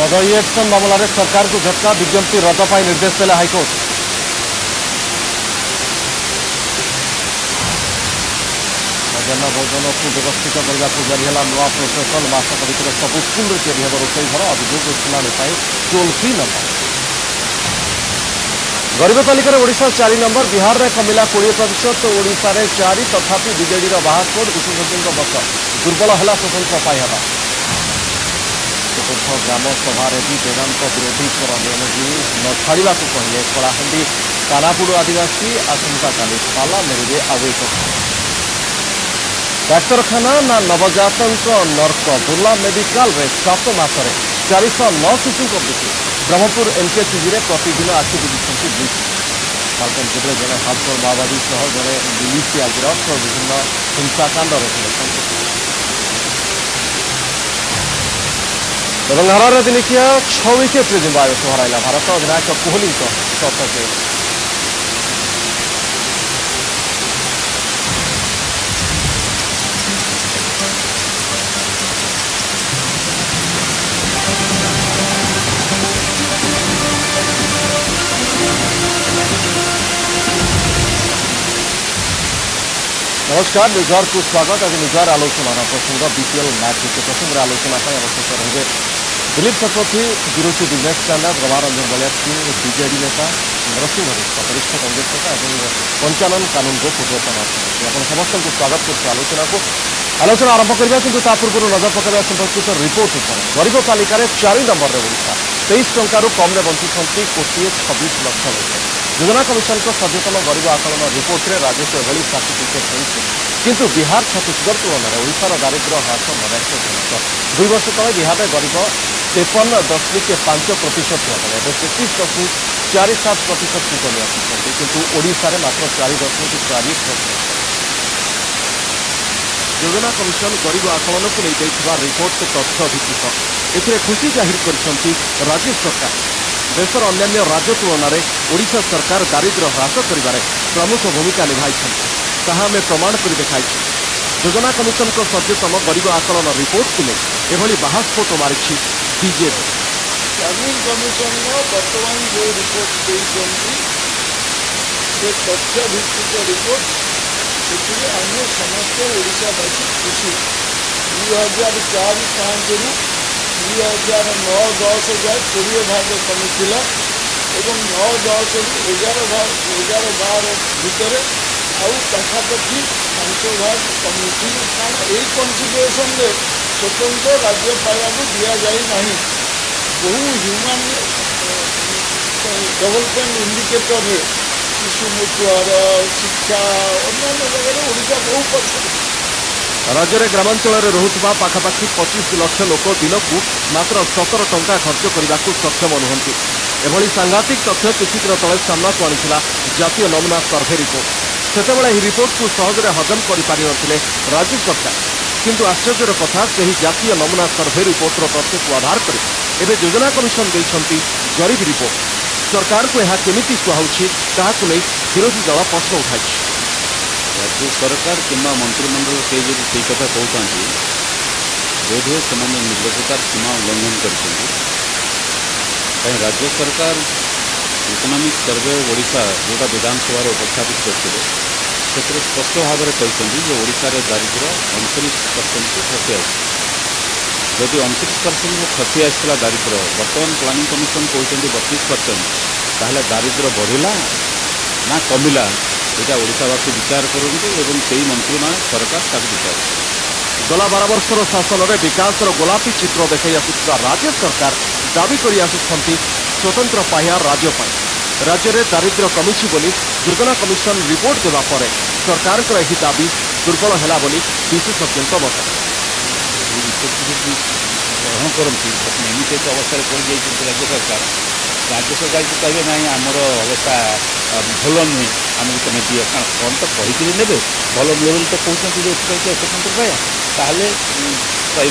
मद इलेक्शन मामलें सरकार को झटका विज्ञप्ति रद्द पर निर्देश देले हाइकोर्ट। मध्याह्न भोजन को व्यवस्थित करने को जारी है नुआ प्रोसेसन। मासक भितर सबू स्कूल या रोषई घर अभियोग शुणाणी टोल फ्री नंबर। गरीब तालिकार ओडिशा 4 नंबर। बिहार में कमिला 20%। ओडिशा रे 4 तथापि बीजेडी बाहाकोट विशेषज्ञों मत दुर्बल है स्वतंत्र पाइबा। चतुर्थ ग्राम सभा भी वेदांत विरोधी स्वर नियमजी न छाड़ा कहले कलाहां कानापुर आदिवासी। आसंता काली पाला मेरे आउ एक डाक्तरखाना ना नवजात नर्क। बुर्ला मेडिकल 7 मासरे 409 शिशु मृत्यु। ब्रह्मपुर एमकेसीजी रे प्रतिदिन आखि बुझुंट ब्लीच। मालकानगिरी जड़े हार्डकोर माओवादी सह जड़े मिलिशिया गिरफ। विभिन्न हिंसाकांड हार दिनिकिया 6 विकेट जिम्बाब्वे को हराइला भारत। अधिनायक कोहली शतक। नमस्कार, न्यूजर को स्वागत। आज न्यूजर आलोचना प्रसंग बीपीएल मैच प्रसंग आलोचना अवशेष रहे दिलीप शतपथी, विरोधी बिजनेस चैनल रमारंजन बलियासी, बीजेडी नेता नरसिंह मिश्र, वरिष्ठ कांग्रेस नेता और पंचानन कानून को पूर्वतन आप समस्त को स्वागत कर आलोचना आरंभ करवा। किंतु पूर्व नजर पकड़ा संपर्कित रिपोर्ट पर। गरीब तालिकार 4 नंबर में ओडिशा 23 टंकार कम बंचुंट 1,26 लाख लोक। योजना कमिशन सद्यतन गरीब आकलन रिपोर्ट में राज्य को एभली सर्टिफिकेट मिली। किंतु बिहार छत्तीसगढ़ तुलन में ओडिशार दारिद्र्य ह्रास नैराश्यजनक। 2 वर्ष तले बिहार में गरीब 53.5% थे। 33.47% की कमी आसी। किंतु ओडिशा रे मात्र 4.41%। योजना कमिशन गरीब आकलन को नहीं रिपोर्ट तथ्य भित्तिक। एथिरे खुशी जाहिर करिसेंती राज्य सरकार। देशर अन्य राज्य तुलन में ओडिशा सरकार दारिद्र्य ह्रास करिबारे प्रमुख भूमिका निभाई ताहा आमे प्रमाण कर देखाई। योजना कमिशन को सद्यतम गरीब आकलन रिपोर्ट को नहीं एभली बाहास्फोट मारी बीजेपी। प्लानिंग कमिशन बर्तमान जो रिपोर्ट से तथ्य भित्तिक रिपोर्ट से आम समस्त ओडिशावासी खुशी। 2004-5 रु 2009-10 जाए 20 भाग कमी थिला एवं 9-10 रु 11-12 भितर आउ पाखापाखि 5 भाग कमी थी। कारण यही कन्सिडरेसन में स्वतंत्र राज्य पाइबा दि जाए नहीं। बहु ह्यूमान डेवलपमेंट इंडिकेटर रे शिशु मृत्युहार, शिक्षा अन्य जगह ओडिशा बहु पछे। राज्य में ग्रामांचल रोहुवा पाखापाखि 25 लाख लोक दिन को मात्र 17 टंका खर्च करने को सक्षम नुहति। एभली सांघातिक तथ्य किसी दिन तले सामना को आनी जातीय नमूना सर्भे रिपोर्ट। सेतेबेले ଏହି रिपोर्ट को सहजरे हजम कर राज्य सरकार। किंतु आश्चर्यर कथा से जातीय नमूना सर्भे रिपोर्टर तथ्य को आधार कर एवं योजना कमिशन देइछंती गरीब रिपोर्ट। सरकार को यह केमिति सुहाउछि ताहाकु नै विरोधी दल प्रश्न उठाई। राज्य सरकार कि मंत्रिमंडल के जो से कथा कहते बोधे से निर्भरतार सीमा उल्लंघन कर राज्य सरकार इकोनॉमिक सर्वे ओडिशा जोटा विधानसभा उपस्थापित करते स्पष्ट भाव में कहते ओडिशा रे दारिद्र्य 29% को खसी आस। जदि 29% को खसी आसला दारिद्र्य, बर्तमान प्लानिंग कमिशन कहते 32%, ताहले दारिद्र्य बढ़िला ना कमिला यहाँ ओडिशावासी विचार करते एवं से मंत्री मान सरकार विचार। गला 12 वर्षर शासन में विकास गोलापी चित्र देखा आसुवा राज्य सरकार दाबी कर स्वतंत्र पाह्या राज्य पर। राज्य में दारिद्र्य कमी योजना कमिशन रिपोर्ट देवा पर सरकार यह दाबी दुर्बल है विशेषज्ञों मत। ग्रहण करती एमती एक अवस्था पड़ जाए राज्य सरकार को कहे ना आमर अवस्था भल नुहे आमको तुम दिए कारण कौन तो कहीकि ने भल नुहे बोली तो कहते स्वतंत्र पाया ताहले कहे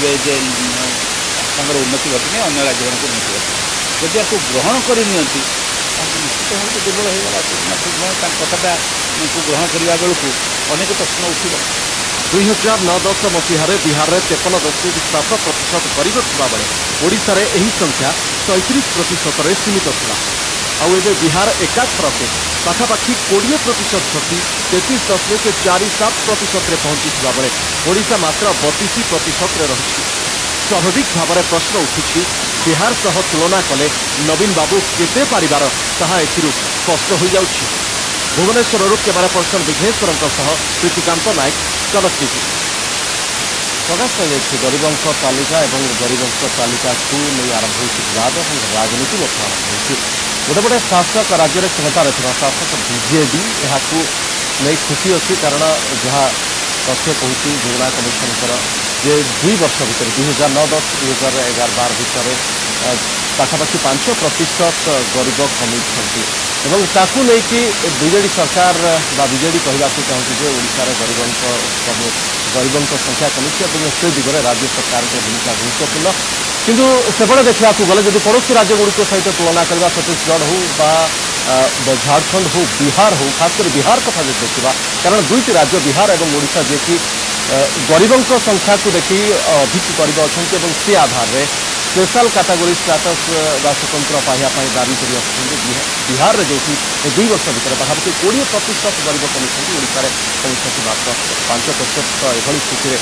उन्नति घटनी अन्य राज्य मान उन्नति घटनी। जदि आपको ग्रहण कर निश्चित भाव दुर्बल होगा कथाटा को ग्रहण करने बेलू अनेक प्रश्न उठा। 2009-10 ମସିହାରେ ବିହାରରେ 53.7% ଗରିବ ଥିବାବେଳେ ଓଡ଼ିଶାରେ ଏହି ସଂଖ୍ୟା 37%ରେ ସୀମିତ ଥିଲା। ଆଉ ଏବେ ବିହାର ଏକାଥରକେ ପାଖାପାଖି 20% ଖସି 33.47%ରେ ପହଞ୍ଚିଥିବା ବେଳେ ଓଡ଼ିଶା ମାତ୍ର 32%ରେ ରହିଛି। ସ୍ୱାଭାବିକ ଭାବରେ ପ୍ରଶ୍ନ ଉଠୁଛି, ବିହାର ସହ ତୁଳନା କଲେ ନବୀନ ବାବୁ କେତେ ପାରିବାର ତାହା ଏଥିରୁ ସ୍ପଷ୍ଟ ହୋଇଯାଉଛି। ଭୁବନେଶ୍ୱରରୁ କ୍ୟାମେରା ପର୍ସନ ବିଘ୍ନେଶ୍ୱରଙ୍କ ସହ ପ୍ରୀତିକାନ୍ତ ନାୟକ, କନକ ଟିଭି। ପ୍ରକାଶ ପାଇଯାଇଛି ଗରିବଙ୍କ ତାଲିକା ଏବଂ ଗରିବଙ୍କ ତାଲିକାକୁ ନେଇ ଆରମ୍ଭ ହୋଇଛି ବିବାଦ ଏବଂ ରାଜନୀତି ମଧ୍ୟ ଆରମ୍ଭ ହୋଇଛି। ଗୋଟେ ପଟେ ଶାସକ ରାଜ୍ୟରେ କ୍ଷମତାରେ ଥିବା ଶାସକ ବିଜେଡି ଏହାକୁ ନେଇ ଖୁସି ଅଛି, କାରଣ ଯାହା ତଥ୍ୟ କହୁଛି ଯୋଜନା କମିଶନଙ୍କର ଯେ 2 ବର୍ଷ ଭିତରେ 2009-10, 2011-12 ଭିତରେ ପାଖାପାଖି 5% ଗରିବ କମିଛନ୍ତି ଏବଂ ତାକୁ ନେଇକି ବିଜେଡି ସରକାର ବା ବିଜେଡି କହିବାକୁ ଚାହୁଁଛି ଯେ ଓଡ଼ିଶାରେ ଗରିବଙ୍କ ସଂଖ୍ୟା କମିଛି ଏବଂ ସେ ଦିଗରେ ରାଜ୍ୟ ସରକାରଙ୍କ ଭୂମିକା ଗୁରୁତ୍ୱପୂର୍ଣ୍ଣ। କିନ୍ତୁ ସେପଟେ ଦେଖିବାକୁ ଗଲେ ଯଦି ପଡ଼ୋଶୀ ରାଜ୍ୟଗୁଡ଼ିକ ସହିତ ତୁଳନା କରିବା, ଛତିଶଗଡ଼ ହେଉ ବା ଝାଡ଼ଖଣ୍ଡ ହେଉ, ବିହାର ହେଉ, ଖାସ କରି ବିହାର କଥା ଯଦି ଦେଖିବା, କାରଣ ଦୁଇଟି ରାଜ୍ୟ ବିହାର ଏବଂ ଓଡ଼ିଶା ଯିଏକି ଗରିବଙ୍କ ସଂଖ୍ୟାକୁ ଦେଖି ଅଧିକ ଗରିବ ଅଛନ୍ତି ଏବଂ ସେ ଆଧାରରେ ସ୍ପେଶାଲ କାଟାଗୋରୀ ଷ୍ଟାଟସ୍ ବା ସ୍ୱତନ୍ତ୍ର ପାହ୍ୟା ପାଇଁ ଦାବି କରି ଆସୁଛନ୍ତି। ବିହାରରେ ଯେଉଁଠି 2 ବର୍ଷ ଭିତରେ ପାଖାପାଖି 20% ଗରିବ କମିଛନ୍ତି, ଓଡ଼ିଶାରେ କମିଛନ୍ତି ମାତ୍ର 5%। ଏଭଳି ସ୍ଥିତିରେ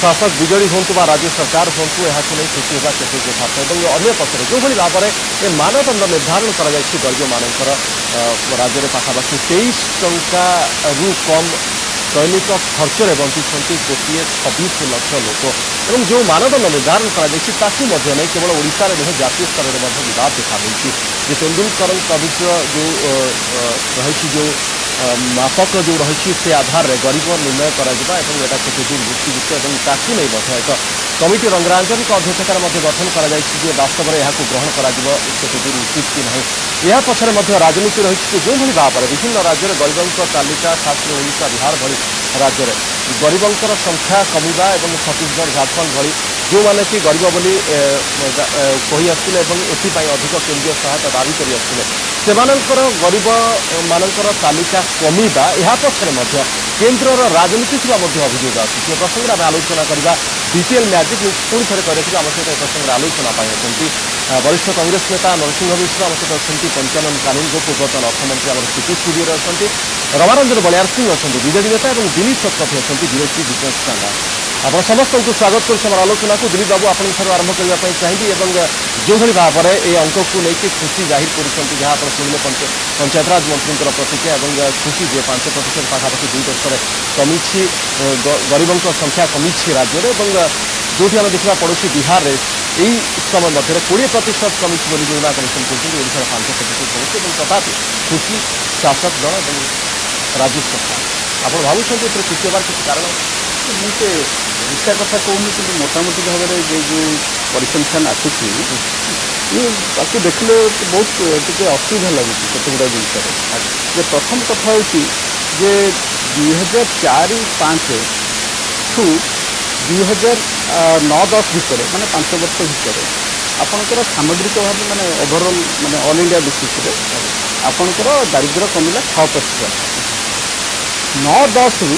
ଶାସକ ବିଜେଡି ହୁଅନ୍ତୁ ବା ରାଜ୍ୟ ସରକାର ହୁଅନ୍ତୁ, ଏହାକୁ ନେଇ ଖୁସି ହେବା କେତେ ଯଥାର୍ଥ ଏବଂ ଅନ୍ୟ ପକ୍ଷରେ ଯେଉଁଭଳି ଭାବରେ ଏ ମାନଦଣ୍ଡ ନିର୍ଦ୍ଧାରଣ କରାଯାଇଛି ଗରିବମାନଙ୍କର ରାଜ୍ୟରେ ପାଖାପାଖି 23 ଟଙ୍କାରୁ କମ୍ ଦୈନିକ ଖର୍ଚ୍ଚରେ ବଞ୍ଚୁଛନ୍ତି 1.26 ଲକ୍ଷ ଲୋକ ଏବଂ ଯେଉଁ ମାନଦଣ୍ଡ ନିର୍ଦ୍ଧାରଣ କରାଯାଇଛି ତାକୁ ମଧ୍ୟ ନେଇ କେବଳ ଓଡ଼ିଶାରେ ନୁହେଁ ଜାତୀୟ ସ୍ତରରେ ମଧ୍ୟ ବିବାଦ ଦେଖାଦେଇଛି। ଯେ ତେନ୍ଦୁଲକରଙ୍କ ଅଭିଯୋଗ ଯେଉଁ ରହିଛି, ଯେଉଁ ମାପକ ଯେଉଁ ରହିଛି ସେ ଆଧାରରେ ଗରିବ ନିର୍ଣ୍ଣୟ କରାଯିବା ଏବଂ ଏଟା କେତେ ଦୂର ଯୁକ୍ତିଯୁକ୍ତ ଏବଂ ତାକୁ ନେଇ ମଧ୍ୟ ଏକ କମିଟି ରଙ୍ଗରାଜନଙ୍କ ଅଧ୍ୟକ୍ଷତାରେ ମଧ୍ୟ ଗଠନ କରାଯାଇଛି ଯେ ବାସ୍ତବରେ ଏହାକୁ ଗ୍ରହଣ କରାଯିବ କେତେ ଦୂର ଉଚିତ କି ନାହିଁ। ଏହା ପଛରେ ମଧ୍ୟ ରାଜନୀତି ରହିଛି ଯେ ଯେଉଁଭଳି ଭାବରେ ବିଭିନ୍ନ ରାଜ୍ୟରେ ଗରିବଙ୍କ ତାଲିକା, ଖାସ କରି ଓଡ଼ିଶା, ବିହାର ଭଳି ରାଜ୍ୟରେ ଗରିବଙ୍କର ସଂଖ୍ୟା କମିବା ଏବଂ ଛତିଶଗଡ଼, ଝାଡ଼ଖଣ୍ଡ ଭଳି ଯେଉଁମାନେ କି ଗରିବ ବୋଲି କହି ଆସିଥିଲେ ଏବଂ ଏଥିପାଇଁ ଅଧିକ କେନ୍ଦ୍ରୀୟ ସହାୟତା ଦାବି କରି ଆସିଥିଲେ, ସେମାନଙ୍କର ଗରିବମାନଙ୍କର ତାଲିକା କମିବା ଏହା ପଛରେ ମଧ୍ୟ କେନ୍ଦ୍ରର ରାଜନୀତି ଥିବା ମଧ୍ୟ ଅଭିଯୋଗ ଆସୁଛି। ଏ ପ୍ରସଙ୍ଗରେ ଆମେ ଆଲୋଚନା କରିବା। ବିପିଏଲ୍ ମ୍ୟାଜିକ୍ ନ୍ୟୁଜ୍ ପୁଣି ଥରେ କରି ରଖିବା। ଆମ ସହିତ ଏ ପ୍ରସଙ୍ଗରେ ଆଲୋଚନା ପାଇଁ ଅଛନ୍ତି ବରିଷ୍ଠ କଂଗ୍ରେସ ନେତା ନରସିଂହ ମିଶ୍ର, ଆମ ସହିତ ଅଛନ୍ତି ପଞ୍ଚାନନ କାନୁନଗୋ, ପୂର୍ବତନ ଅର୍ଥମନ୍ତ୍ରୀ ଆମର ସିଟି ଷ୍ଟୁଡିଓରେ ଅଛନ୍ତି, ରମାରଞ୍ଜନ ବଳିଆର ସିଂ ଅଛନ୍ତି ବିଜେଡି ନେତା ଏବଂ ଦିଲ୍ଲୀପ ଶତପଥୀ ଅଛନ୍ତି ବିରୋଧୀ ବିଜନେସ୍ ଷ୍ଟାଣ୍ଡାର୍ଡ। ଆପଣ ସମସ୍ତଙ୍କୁ ସ୍ୱାଗତ କରୁଛି ଆମର ଆଲୋଚନାକୁ। ଦିଲ୍ଲୀପ ବାବୁ, ଆପଣଙ୍କଠାରୁ ଆରମ୍ଭ କରିବା ପାଇଁ ଚାହିଁବି ଏବଂ ଯେଉଁଭଳି ଭାବରେ ଏ ଅଙ୍କକୁ ନେଇକି ଖୁସି ଜାହିର କରୁଛନ୍ତି, ଯାହା ଆପଣ ଶୁଣିଲେ ପଞ୍ଚାୟତରାଜ ମନ୍ତ୍ରୀଙ୍କର ପ୍ରତିକ୍ରିୟା ଏବଂ ଖୁସି ଯେ 5% ପାଖାପାଖି 2 ବର୍ଷରେ କମିଛି, ଗରିବଙ୍କ ସଂଖ୍ୟା କମିଛି ରାଜ୍ୟରେ ଏବଂ ଯେଉଁଠି ଆମେ ଦେଖିବା ପଡ଼ୋଶୀ ବିହାରରେ ଏହି ସମୟ ମଧ୍ୟରେ 20% କମିଛି ବୋଲି ଯୋଜନା କମିଶନ କହୁଛନ୍ତି, ଓଡ଼ିଶାରେ 5% କମିଛି ଏବଂ ତଥାପି ଖୁସି ଶାସକ ଦଳ ଏବଂ ରାଜ୍ୟ ସରକାର। ଆପଣ ଭାବୁଛନ୍ତି ଏଥିରେ ଖୁସି ହେବାର କିଛି କାରଣ? ମୁଁ ସେ ଓଡ଼ିଶା କଥା କହୁନି, କିନ୍ତୁ ମୋଟାମୋଟି ଭାବରେ ଯେଉଁ ପରିସଂଖ୍ୟାନ ଆସୁଛି ଇଏ ତାକୁ ଦେଖିଲେ ବହୁତ ଟିକେ ଅସୁବିଧା ଲାଗୁଛି କେତେ ଗୁଡ଼ାଏ ଜିନିଷରେ। ଯେ ପ୍ରଥମ କଥା ହେଉଛି ଯେ 2004-05ଠୁ 2009-10 ଭିତରେ ମାନେ 5 ବର୍ଷ ଭିତରେ ଆପଣଙ୍କର ସାମଗ୍ରିକ ଭାବେ ମାନେ ଓଭରଅଲ୍ ମାନେ ଅଲ୍ ଇଣ୍ଡିଆ ବେସିସ୍ରେ ଆପଣଙ୍କର ଦାରିଦ୍ର୍ୟ କମିଲା 6%। 9-10ରୁ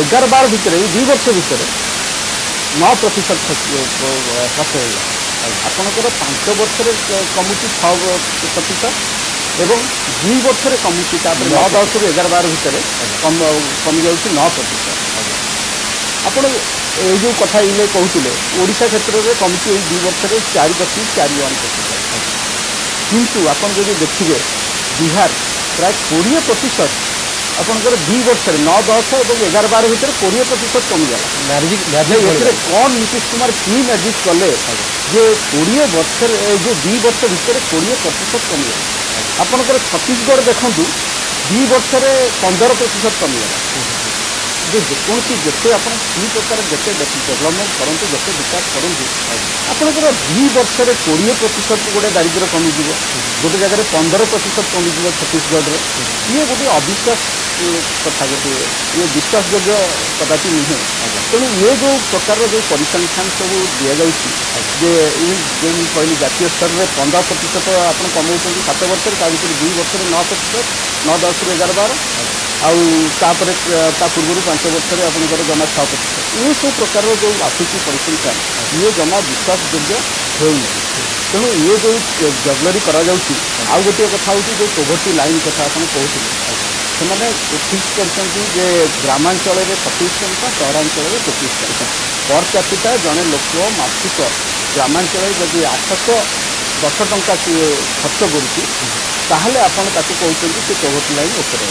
11-12 ଭିତରେ ଏଇ 2 ବର୍ଷ ଭିତରେ 9% ହ୍ରାସ ହେଇଗଲା। ଆପଣଙ୍କର 5 ବର୍ଷରେ କମୁଛି 6% ଏବଂ 2 ବର୍ଷରେ କମୁଛି, ତାପରେ 9-10ରୁ 11-12 ଭିତରେ କମିଯାଉଛି 9%। ଆପଣ ଏଇ ଯେଉଁ କଥା ଏଇନେ କହୁଥିଲେ ଓଡ଼ିଶା କ୍ଷେତ୍ରରେ କମିଛି ଏଇ 2 ବର୍ଷରେ 4.41%। କିନ୍ତୁ ଆପଣ ଯଦି ଦେଖିବେ ବିହାର ପ୍ରାୟ 20% ଆପଣଙ୍କର 2 ବର୍ଷରେ 9-10 ଏବଂ 11-12 ଭିତରେ 20% କମିଗଲା। ଏଥିରେ କ'ଣ ନୀତିଶ କୁମାର କି ମ୍ୟାଜିକ୍ କଲେ ଯେ 20 ବର୍ଷରେ ଯେଉଁ 2 ବର୍ଷ ଭିତରେ 20% କମିଗଲା। ଆପଣଙ୍କର ଛତିଶଗଡ଼ ଦେଖନ୍ତୁ 2 ବର୍ଷରେ 15% କମିଗଲା। ଯେ ଯେକୌଣସି ଯେତେ ଆପଣ କି ପ୍ରକାର ଯେତେ ଡେଭଲପମେଣ୍ଟ କରନ୍ତୁ, ଯେତେ ବିକାଶ କରନ୍ତୁ, ଆପଣଙ୍କର 2 ବର୍ଷରେ 20% ଗୋଟେ ଦାରିଦ୍ର୍ୟ କମିଯିବ, ଗୋଟେ ଜାଗାରେ 15% କମିଯିବ ଛତିଶଗଡ଼ରେ। ଇଏ ଗୋଟିଏ ଅବିଶ୍ୱାସ କଥା, ଗୋଟିଏ ଇଏ ବିଶ୍ୱାସଯୋଗ୍ୟ କଦାପି ନୁହେଁ। ତେଣୁ ଇଏ ଯେଉଁ ପ୍ରକାରର ଯେଉଁ ପରିସଂଖ୍ୟାନ ସବୁ ଦିଆଯାଉଛି ଯେ ଇଏ ଯେଉଁ ମୁଁ କହିଲି ଜାତୀୟ ସ୍ତରରେ 15% ଆପଣ କମାଉଛନ୍ତି 7 ବର୍ଷରେ, ତା ଭିତରେ 2 ବର୍ଷରେ 9%, 9-10ରୁ 11-12 आउे ता पूर्व 5 वर्ष आपंकर जमा 6%। ये सब प्रकार जो आसूची परिसंख्यान ये जमा विश्वासयोग्य होना तेणु ये जो जगलरी करा आउ गोटे कथा हूँ जो पोवर्टी लाइन कथा आप कहते से फिक्स कर ग्रामांचल 27 टंका सहरांचल 25 टंका पर कैपिटा जड़े लोक मासिक ग्रामांचल जदि 810 टंका खर्च करुँचे आपड़ कहते से पोवर्टी लाइन उपरे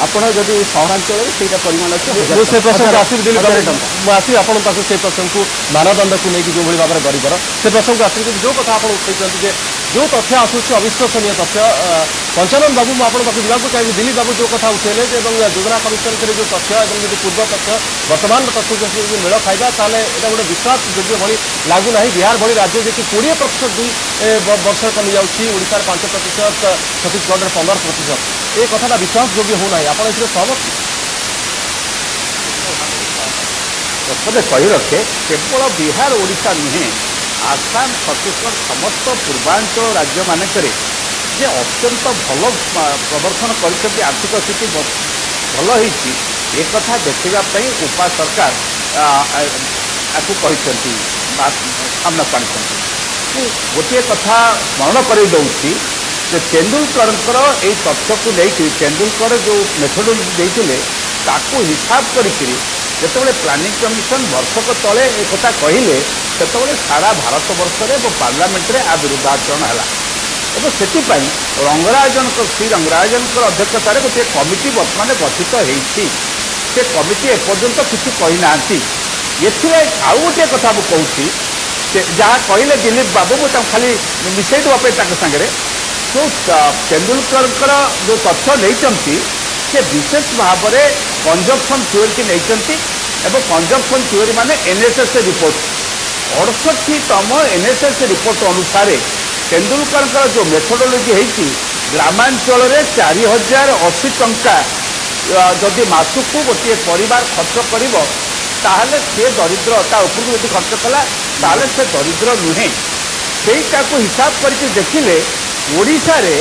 ଆପଣ ଯଦି ସହରାଞ୍ଚଳରେ ସେଇଟା ପରିମାଣ ଅଛି ମୁଁ ସେ ପ୍ରସଙ୍ଗ ଆସିବି ଦିଲ୍ଲୀ ଟଙ୍କା ମୁଁ ଆସିବି ଆପଣଙ୍କ ପାଖକୁ ସେ ପ୍ରସଙ୍ଗକୁ ମାନଦଣ୍ଡକୁ ନେଇକି ଯେଉଁଭଳି ଭାବରେ ଗରିବର ସେ ପ୍ରସଙ୍ଗକୁ ଆସିବି କିନ୍ତୁ ଯେଉଁ କଥା ଆପଣ ଉଠାଇଛନ୍ତି ଯେ ଯେଉଁ ତଥ୍ୟ ଆସୁଛି ଅବିଶ୍ୱସନୀୟ ତଥ୍ୟ ପଞ୍ଚାନନ ବାବୁ ମୁଁ ଆପଣଙ୍କ ପାଖକୁ ଯିବାକୁ ଚାହିଁବି ଦିଲ୍ଲୀ ବାବୁ ଯେଉଁ କଥା ଉଠାଇଲେ ଯେ ଏବଂ ଯୋଜନା କମିଶନରେ ଯେଉଁ ତଥ୍ୟ ଏବଂ ଯଦି ପୂର୍ବ ତଥ୍ୟ ବର୍ତ୍ତମାନର ତଥ୍ୟ ଯଦି ମେଳ ଖାଇବା ତାହେଲେ ଏଇଟା ଗୋଟେ ବିଶ୍ୱାସଯୋଗ୍ୟ ଭଳି ଲାଗୁନାହିଁ ବିହାର ଭଳି ରାଜ୍ୟ ଯେକି 20% 2 ବର୍ଷ କମିଯାଉଛି ଓଡ଼ିଶାରେ 5% ଛତିଶଗଡ଼ରେ 15% ଏ କଥାଟା ବିଶ୍ୱାସଯୋଗ୍ୟ ହେଉନାହିଁ ଆପଣ ଏଥିରେ ସହମତ ପ୍ରଥମେ କହି ରଖେ କେବଳ ବିହାର ଓଡ଼ିଶା ନୁହେଁ ଆସାମ ଛତିଶଗଡ଼ ସମସ୍ତ ପୂର୍ବାଞ୍ଚଳ ରାଜ୍ୟମାନଙ୍କରେ ଯେ ଅତ୍ୟନ୍ତ ଭଲ ପ୍ରଦର୍ଶନ କରିଛନ୍ତି ଆର୍ଥିକ ସ୍ଥିତି ଭଲ ହେଇଛି ଏ କଥା ଦେଖିବା ପାଇଁ ଉପା ସରକାର ଆକୁ କହିଛନ୍ତି ସାମ୍ନାକୁ ଆଣିଛନ୍ତି ମୁଁ ଗୋଟିଏ କଥା ସ୍ମରଣ କରି ଦେଉଛି ଯେ ତେନ୍ଦୁଲକରଙ୍କର ଏଇ ତଥ୍ୟକୁ ନେଇକରି ତେନ୍ଦୁଲକର ଯେଉଁ ମେଥୋଡୋଲୋଜି ଦେଇଥିଲେ ତାକୁ ହିସାବ କରିକିରି ଯେତେବେଳେ ପ୍ଲାନିଂ କମିଶନ ବର୍ଷକ ତଳେ ଏକଥା କହିଲେ ସେତେବେଳେ ସାରା ଭାରତ ବର୍ଷରେ ଏବଂ ପାର୍ଲାମେଣ୍ଟରେ ବିରୁଦ୍ଧ ଆଚରଣ ହେଲା ଏବଂ ସେଥିପାଇଁ ଶ୍ରୀ ରଙ୍ଗରାଜନଙ୍କର ଅଧ୍ୟକ୍ଷତାରେ ଗୋଟିଏ କମିଟି ବର୍ତ୍ତମାନ ଗଠିତ ହେଇଛି ସେ କମିଟି ଏପର୍ଯ୍ୟନ୍ତ କିଛି କହିନାହାନ୍ତି ଏଥିରେ ଆଉ ଗୋଟିଏ କଥା ମୁଁ କହୁଛି ଯାହା କହିଲେ ଦିଲ୍ଲୀପ ବାବୁ ମୁଁ ତାଙ୍କୁ ଖାଲି ମିଶାଇ ଦେବା ପାଇଁ ତାଙ୍କ ସାଙ୍ଗରେ ଯେଉଁ ତେନ୍ଦୁଲକରଙ୍କର ଯେଉଁ ତଥ୍ୟ ନେଇଛନ୍ତି ସେ ବିଶେଷ ଭାବରେ କଞ୍ଜମ୍ପସନ୍ ଥିଓରିକି ନେଇଛନ୍ତି ଏବଂ କଞ୍ଜମ୍ପସନ୍ ଥିଓରି ମାନେ NSS ରିପୋର୍ଟ 68ତମ NSS ରିପୋର୍ଟ ଅନୁସାରେ ତେନ୍ଦୁଲକରଙ୍କର ଯେଉଁ ମେଥୋଡୋଲୋଜି ହେଇଛି ଗ୍ରାମାଞ୍ଚଳରେ 4080 ଟଙ୍କା ଯଦି ମାସକୁ ଗୋଟିଏ ପରିବାର ଖର୍ଚ୍ଚ କରିବ ତାହେଲେ ସେ ଦରିଦ୍ର ତା ଉପରକୁ ଯଦି ଖର୍ଚ୍ଚ କଲା ତାହେଲେ ସେ ଦରିଦ୍ର ନୁହେଁ ସେଇଟାକୁ ହିସାବ କରିକି ଦେଖିଲେ ଓଡ଼ିଶାରେ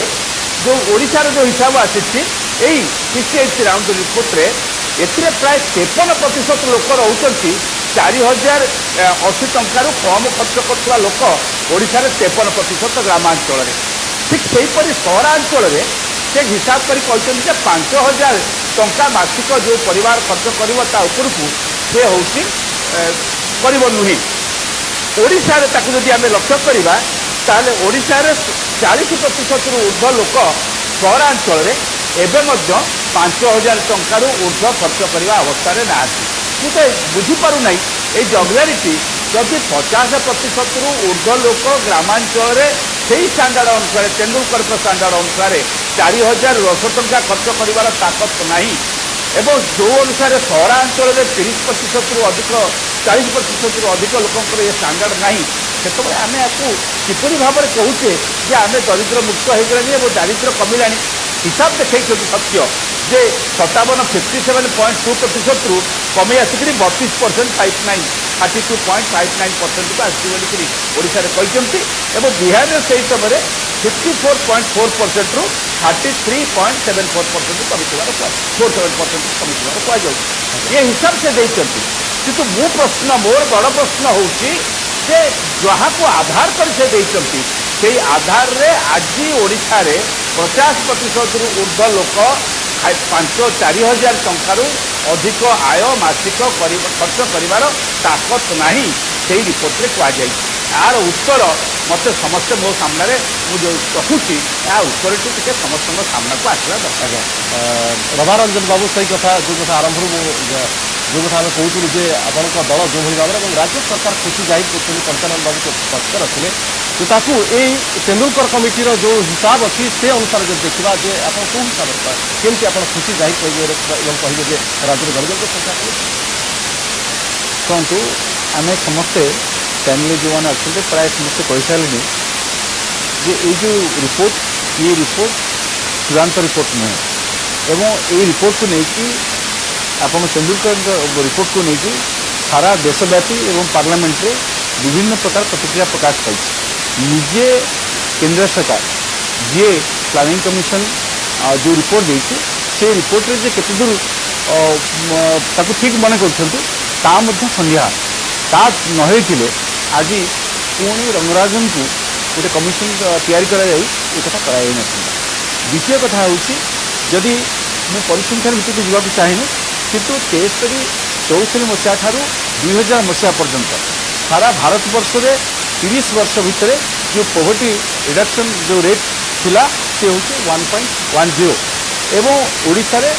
ଯେଉଁ ହିସାବ ଆସିଛି ଏଇ PCH ରାଉଣ୍ଡ ରିପୋର୍ଟରେ ଏଥିରେ ପ୍ରାୟ 53% ଲୋକ ରହୁଛନ୍ତି 4080 ଟଙ୍କାରୁ କମ୍ ଖର୍ଚ୍ଚ କରୁଥିବା ଲୋକ ଓଡ଼ିଶାରେ 53% ଗ୍ରାମାଞ୍ଚଳରେ ଠିକ୍ ସେହିପରି ସହରାଞ୍ଚଳରେ ସେ ହିସାବ କରି କହିଛନ୍ତି ଯେ 5000 ଟଙ୍କା ମାସିକ ଯେଉଁ ପରିବାର ଖର୍ଚ୍ଚ କରିବ ତା ଉପରକୁ ସେ ହେଉଛି କରିବ ନୁହେଁ ଓଡ଼ିଶାରେ ତାକୁ ଯଦି ଆମେ ଲକ୍ଷ୍ୟ କରିବା ତାହେଲେ ଓଡ଼ିଶାରେ 40%ରୁ ଉର୍ଦ୍ଧ୍ୱ ଲୋକ ସହରାଞ୍ଚଳରେ ଏବେ ମଧ୍ୟ 5000 ଟଙ୍କାରୁ ଉର୍ଦ୍ଧ୍ୱ ଖର୍ଚ୍ଚ କରିବା ଅବସ୍ଥାରେ ନାହାନ୍ତି ମୁଁ ତ ବୁଝିପାରୁନାହିଁ ଏଇ ଜଗଲାରିଟି ଯଦି 50%ରୁ ଉର୍ଦ୍ଧ୍ୱ ଲୋକ ଗ୍ରାମାଞ୍ଚଳରେ ସେଇ ଷ୍ଟାଣ୍ଡାର୍ଡ ଅନୁସାରେ ତେନ୍ଦୁଲକରଙ୍କ ଷ୍ଟାଣ୍ଡାର୍ଡ ଅନୁସାରେ 4010 ଟଙ୍କା ଖର୍ଚ୍ଚ କରିବାର ତାକତ ନାହିଁ ଏବଂ ଯେଉଁ ଅନୁସାରେ ସହରାଞ୍ଚଳରେ 30%ରୁ ଅଧିକ 40%ରୁ ଅଧିକ ଲୋକଙ୍କର ଏ ଷ୍ଟାଣ୍ଡାର୍ଡ ନାହିଁ ସେତେବେଳେ ଆମେ ୟାକୁ କିପରି ଭାବରେ କହୁଛେ ଯେ ଆମେ ଦରିଦ୍ର ମୁକ୍ତ ହୋଇଗଲାଣି ଏବଂ ଦାରିଦ୍ର୍ୟ କମିଲାଣି ହିସାବ ଦେଖାଇଛନ୍ତି ସତ୍ୟ ଯେ 57.2%ରୁ କମି ଆସିକରି 32% 32.59%କୁ ଆସିଛି ବୋଲିକରି ଓଡ଼ିଶାରେ କହିଛନ୍ତି ଏବଂ ବିହାରରେ ସେହି ସମୟରେ 54.4%ରୁ 33.74% କମିଥିବାର 47% କମିଥିବାର କୁହାଯାଉଛି ଏ ହିସାବ ସେ ଦେଇଛନ୍ତି କିନ୍ତୁ ମୋର ବଡ଼ ପ୍ରଶ୍ନ ହେଉଛି ଯେ ଯାହାକୁ ଆଧାର କରି ସେ ଦେଇଛନ୍ତି ସେଇ ଆଧାରରେ ଆଜି ଓଡ଼ିଶାରେ 50%ରୁ ଉର୍ଦ୍ଧ୍ୱ ଲୋକ 4000 ଟଙ୍କାରୁ ଅଧିକ ଆୟ ମାସିକ ଖର୍ଚ୍ଚ କରିବାର ତାକତ ନାହିଁ ସେହି ରିପୋର୍ଟରେ କୁହାଯାଇଛି ଏହାର ଉତ୍ତର ମୋତେ ସମସ୍ତେ ମୋ ସାମ୍ନାରେ ମୁଁ ଯେଉଁ ରଖୁଛି ଏହା ଉତ୍ତରଟି ଟିକେ ସମସ୍ତଙ୍କ ସାମ୍ନାକୁ ଆସିବା ଦରକାର ରମାରଞ୍ଜନ ବାବୁ ସେଇ କଥା ଯେଉଁ କଥା ଆରମ୍ଭରୁ ଯେଉଁ କଥା ଆମେ କହୁଥିଲୁ ଯେ ଆପଣଙ୍କ ଦଳ ଯେଉଁଭଳି ଭାବରେ ଏବଂ ରାଜ୍ୟ ସରକାର ଖୁସି ଜାହିର କରୁଛନ୍ତି ପଞ୍ଚାନନ ବାବୁ ତଥ୍ୟ ରଖିଲେ ତ ତାକୁ ଏଇ ତେନ୍ଦୁଲକର କମିଟିର ଯେଉଁ ହିସାବ ଅଛି ସେ ଅନୁସାରେ ଯଦି ଦେଖିବା ଯେ ଆପଣ କେଉଁ ହିସାବରେ କେମିତି ଆପଣ ଖୁସି ଜାହିର କରିବେ ଏବଂ କହିବେ ଯେ ରାଜ୍ୟରେ ଦରିଦ୍ରଙ୍କ ସଂଖ୍ୟା କମିଛି ଶୁଣନ୍ତୁ ଆମେ ସମସ୍ତେ ଚ୍ୟାନେଲରେ ଯେଉଁମାନେ ଅଛନ୍ତି ପ୍ରାୟ ସମସ୍ତେ କହିସାରିଲେଣି ଯେ ଏଇ ଯେଉଁ ରିପୋର୍ଟ ଚୂଡ଼ାନ୍ତ ରିପୋର୍ଟ ନୁହେଁ ଏବଂ ଏଇ ରିପୋର୍ଟକୁ ନେଇକି ଆପଣ ତେନ୍ଦୁଲକରଙ୍କ ରିପୋର୍ଟକୁ ନେଇକି ସାରା ଦେଶବ୍ୟାପୀ ଏବଂ ପାର୍ଲାମେଣ୍ଟରେ ବିଭିନ୍ନ ପ୍ରକାର ପ୍ରତିକ୍ରିୟା ପ୍ରକାଶ ପାଇଛି ନିଜେ କେନ୍ଦ୍ର ସରକାର ଯିଏ ପ୍ଲାନିଂ କମିଶନ ଯେଉଁ ରିପୋର୍ଟ ଦେଇଛି से रिपोर्ट रे जे केते दूर ताकू ठीक मन करछंती ता मध्य संध्या ता न होइथिले आज पुणी रंगराजन को गोटे कमिशन तैयारी करा जाई ए कथा करा जाई नथिला। द्वितीय कथा होउची जदि मु परिसंख्यान भितर को जीवा चाहिए किंतु 63-64 मसीहा ठारू 2000 मसीहा पर्यंत सारा भारत वर्ष रे 30 वर्ष भितर जो पॉवर्टी रिडक्शन जो रेट थिला से होची 1.10 एवं ओडिशा रे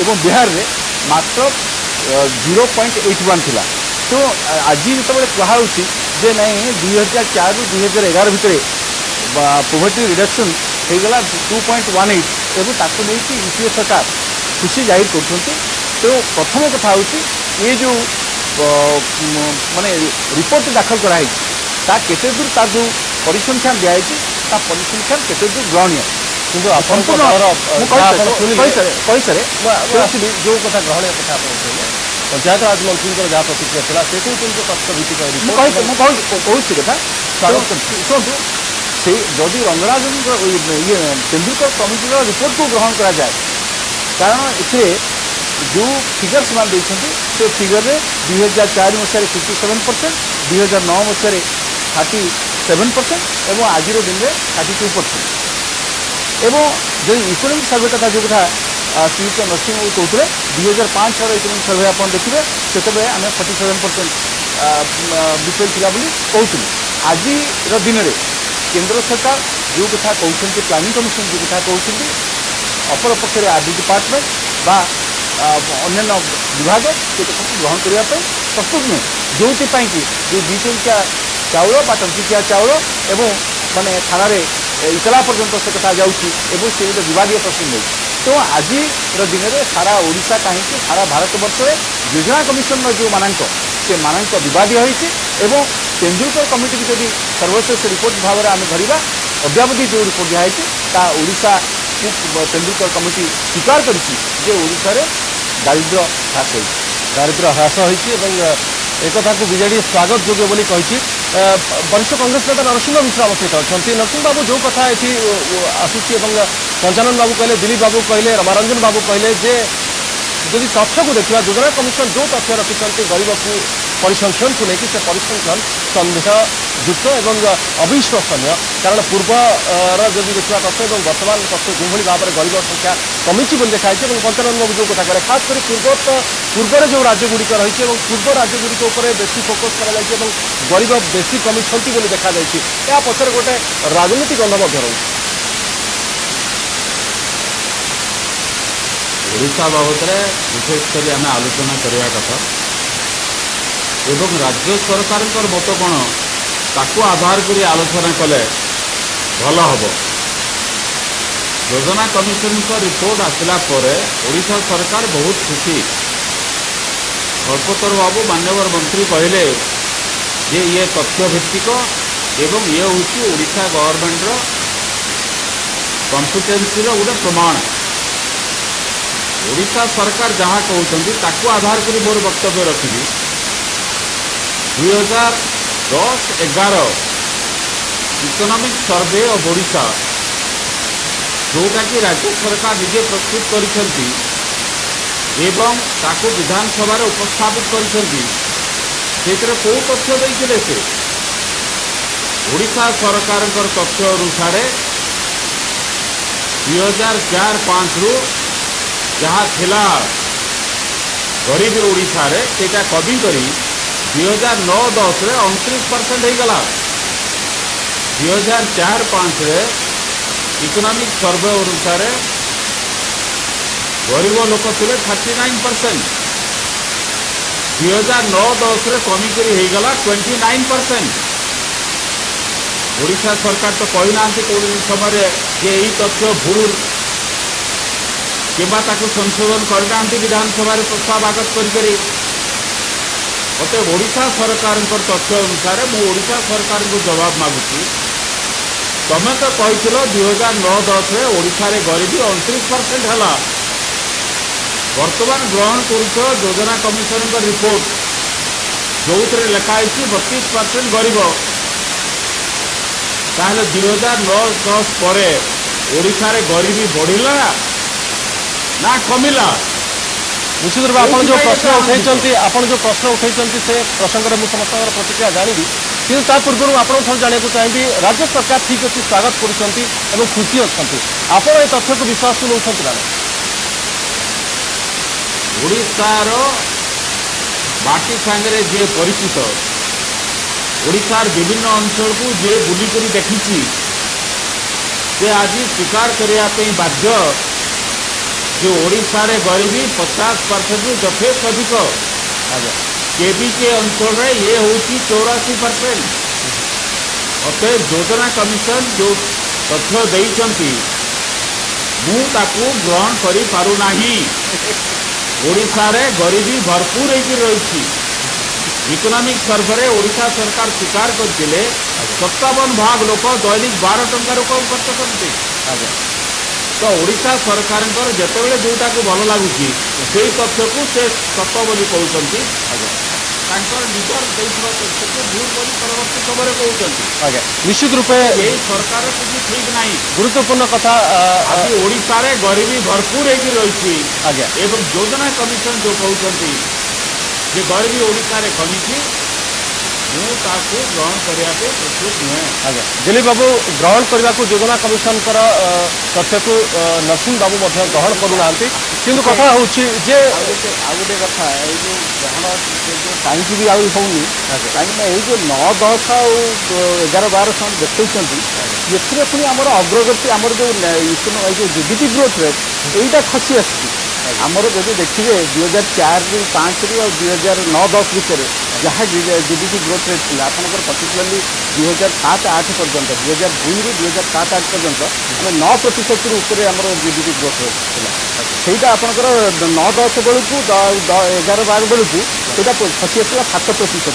एवं बिहार रे मात्र 0.81 थिला। तो आज जो कहुच्छी जे नहीं 2004 ରୁ 2011 भितर पॉवर्टी रिडक्शन होगला 2.18 एवं ताकू नहीं यूपीए सरकार खुशी जाहिर कर। तो प्रथम कथा हूँ ये जो माने रिपोर्ट दाखल कराई केते दूर तार जो परिसंख्यान दिखाई परिसंख्यान केते दूर ग्रहणीय किंतु संपूर्ण कहीसारे जो कथा ग्रहणीय कथा आप कहले पंचायत राज मंत्री जहाँ प्रतिक्रिया था से कहते तथ्य भित्तिक कहूँ कथा शुणु से जदि रंगराजन ये तेंदुलकर कमिटी रिपोर्ट को ग्रहण करा जाए कारण ए जो फिगर्स मान देखते से फिगर रे 2004 मसीह 57%, 2009 मसीह 37% एवं आज दिन में 32%। एवं जो इकोनॉमिक सर्वे कथा जो कथा श्रीयुक्त नरसिंह बाबू कहते 2005 इकोनॉमिक सर्वे आप देखिए से आम 47% विषय थिला बोली कहूँ। आज दिन में केंद्र सरकार जो कथा कहते प्लानिंग कमिशन जो कथा कहते अपर पक्षे आरडी डिपार्टमेंट बा अन्य विभाग से कथा ग्रहण करने प्रस्तुत नुहे जो कि जो 2 टंकिया चाउल बा टंकिया चाउल एवं माने थाना इतला पर्यंत से कथा जाऊँगी से गोटे विवादीय प्रश्न नहीं। तो आज दिन में सारा ओडिशा कहीं सारा भारत वर्ष में योजना कमिशन जो मानांक से मानांक विवादी होती एवं तेंदुलकर कमिटी की जब सर्वशेष रिपोर्ट भाव में आम धरवा अद्यावधि जो रिपोर्ट दिखाई ओडिशा तेंदुलकर कमिटी स्वीकार कर दारिद्र्य ह्रास हो दारिद्र्य ह्रास हो एक को बीजेडी स्वागत योग्य बोली कही। वरिष्ठ कांग्रेस नेता नरसिंह मिश्र आम सहित अच्छा नरसिंह बाबू जो कथा ये आसूसी पंचानन बाबू कहले दिलीप बाबू कहले रमारंजन बाबू कहले जे जदि तथ्य को देखा योजना कमिशन जो तथ्य रखिंट गरीब को परिसंख्यान को लेकिन से परिसंख्यान सन्देहयुक्त एवं अविश्वसनीय कारण पूर्वर जदि देखा तथ्य और वर्तमान तथ्य जो भाव में गरीब संख्या कमिची देखाई पंचानन बाबू जो कथा कहे खास कर पूर्वर जो राज्यगुड़िक रही पूर्व राज्यगुड़िक बेसी फोकस कर गरीब बेसी कमिटी देखा या पचर गोटे राजनीतिक गंध रही ओडिशा बाबद विशेषकर आम आलोचना करने कथा एवं राज्य सरकार मत कौन ताकू आधार कर आलोचना कले भल हम। योजना कमिशन रिपोर्ट आसला ओडिशा सरकार बहुत खुशी। कल्पतर बाबू माननीय मंत्री कहले जे ये तथ्य भित्तिक एवं ये हूँ ओडिशा गवर्नमेंट कॉम्पिटेंसी गोटे प्रमाण। ओडिशा सरकार जहाँ कहते ताकू आधार कर मोर वक्तव्य रखी 2010-11 इकोनॉमिक सर्वे ऑफ ओडिशा जोटा कि राज्य सरकार निजे प्रस्तुत करिसेंती एवं ताकू विधानसभा उपस्थापित करिसेंती सेतरे को तथ्य देइथिले से ओडिशा सरकार तथ्य अनुसार 2004-5 रु जहाँ थिला गरीब ओडिशा रे सेटा कमी करी 2009-10 रे 29% हो गला। 2004-5 रे इकोनॉमिक सर्वे अनुसार गरीब लोक थे 39%। 2009-10 रे कमी करी हो गला 29%। ओडिशा सरकार तो कही ना कौन समय जे यही तथ्य भूल किंबा ताकू संशोधन करना विधानसभा प्रस्ताव आगत करी मत ओडिशा सरकार तथ्य अनुसार मु ओडिशा सरकार को जवाब मागुची तमें तो कही 2009-10 रे ओडिशा रे गरीबी 29% है वर्तमान ग्रहण कर योजना कमिशन रिपोर्ट जो लिखाई 32% गरीब ताहले 2009-10 पर ओडिशा रे गरीबी बढ़िला ନା କମିଲା। निश्चित रूप आप जो एइथिपाई प्रश्न एते उठाई आपण जो प्रश्न उठाई से प्रसंग में समस्त प्रतिक्रिया जानी कि पूर्व आपको जानने को चाहिए राज्य सरकार ठीक अच्छी स्वागत कर खुशी अच्छा आप तथ्य को विश्वास को नौकरी ना ओडिशार माटी सांगरे जे परिचित, ओडिशार विभिन्न अंचल को जे बुलिकरी देखिछि से आज स्वीकार करने बाध्य जो ओडिशा रे गरीबी 50% रु यथेष्ट अधिक। केबीके अंचल रे ये होची 84%। अतः योजना कमिशन जो तथ्य देइछंती मु ताकू ग्रहण करि पारु नाही। ओडिशा रे गरीबी भरपूर होकर रही। इकोनॉमिक सर्वे रे ओडिशा सरकार स्वीकार करथिले 57% लोक दैनिक 12 टंका रो कम खर्च करते। तो ओडिशा सरकार जितेबाला जोटा को भल लगुच से तथ्य को से सत बोली कहते निजर तथ्य को भूल बोली परवर्ती समय कहते। निश्चित रूपे यही सरकार किसी ठीक नहीं। गुरुत्वपूर्ण कथा आज ओडिशा रे गरीबी भरपूर होकर रही आज्ञा एवं योजना कमिशन जो कहते जे गरीबी ओडिशा रे कमी ग्रहण करने प्रस्तुत नुहे। आज्ञा दिलीप बाबू ग्रहण करने को योजना कमिशन तथ्य को नरसिंह बाबू ग्रहण करूना किंतु कथा हूँ जे आ गोटे कथा ये जो ग्रहण कहीं भी आउनी कहीं जो 9, 10 और 11, 12 सन देखते ये पुणी आम अग्रगति आमर जो जीडीपी ग्रोथ रेट यहीटा खसी आमर जब देखिए 2004 रु 5 रु 2009, 10 भितर जहाँ जीडीपी ग्रोथ रेट थी आपंकर पर्टिकुलाली 2007, 8 पर्यंत 2002 रु 2007, 8 पर्यंत आम 9% ऊपर आम जीडीपी ग्रोथ रेट था। ସେଇଟା ଆପଣଙ୍କର 9-10 ବେଳକୁ 11-12 ବେଳକୁ ସେଇଟା ଖସି ଆସିଲା 7%।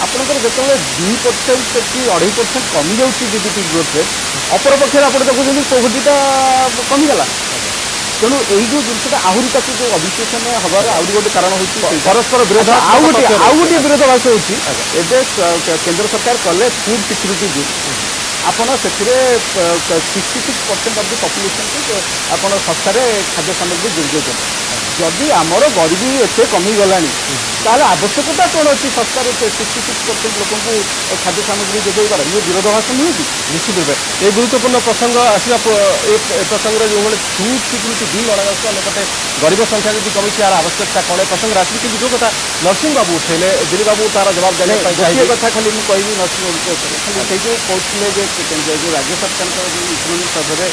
ଆପଣଙ୍କର ଯେତେବେଳେ 2% କି 2.5% କମି ଯାଉଛି ଜିଡିପି ଗ୍ରୋଥ ରେଟ୍, ଅପରପକ୍ଷରେ ଆପଣ ଦେଖୁଛନ୍ତି କୋଭିଡଟା କମିଗଲା। ତେଣୁ ଏଇ ଯେଉଁ ଜିନିଷଟା ଆହୁରି ତାକୁ ଯେଉଁ ଅବିଶ୍ୱାସନୀୟ ହେବାର ଆହୁରି ଗୋଟେ କାରଣ ହେଉଛି ପରସ୍ପର ବିରୋଧ। ଆଉ ଗୋଟିଏ ବିରୋଧାଭାସ ହେଉଛି ଏବେ କେନ୍ଦ୍ର ସରକାର କଲେ ଫୁଡ୍ ସିକ୍ୟୁରିଟି ବିଲ୍। ଆପଣ ସେଥିରେ 66% ଅଫ୍ ଦି ପପୁଲେସନକୁ ଆପଣ ଶସ୍ତାରେ ଖାଦ୍ୟ ସାମଗ୍ରୀ ଯୋଗାଇ ଦେବେ। ଯଦି ଆମର ଗରିବୀ ଏତେ କମିଗଲାଣି ତାହେଲେ ଆବଶ୍ୟକତା କ'ଣ ଅଛି ଶସ୍ତାରେ 66% ଲୋକଙ୍କୁ ଖାଦ୍ୟ ସାମଗ୍ରୀ ଯୋଗାଇବାର? ଇଏ ବିରୋଧାଭାସ ନୁହେଁ କି? निश्चित रूपे ये गुरुत्वपूर्ण प्रसंग आसवा प्रसंग जो फुड सिक्यूरीटी बिल अणाଯାଉଛି अन्यपटे गरीब संख्या जब कमी यार आवश्यकता कौन प्रसंग आस कि जो कथा नरसिंह बाबू उठेले दिलीप बाबू तार जवाब देने गोटे कथा खाली मुझे कहबी नरसिंह बाबू खाली से जो कहते जो राज्य सरकार जो इकोनॉमिक सर्वे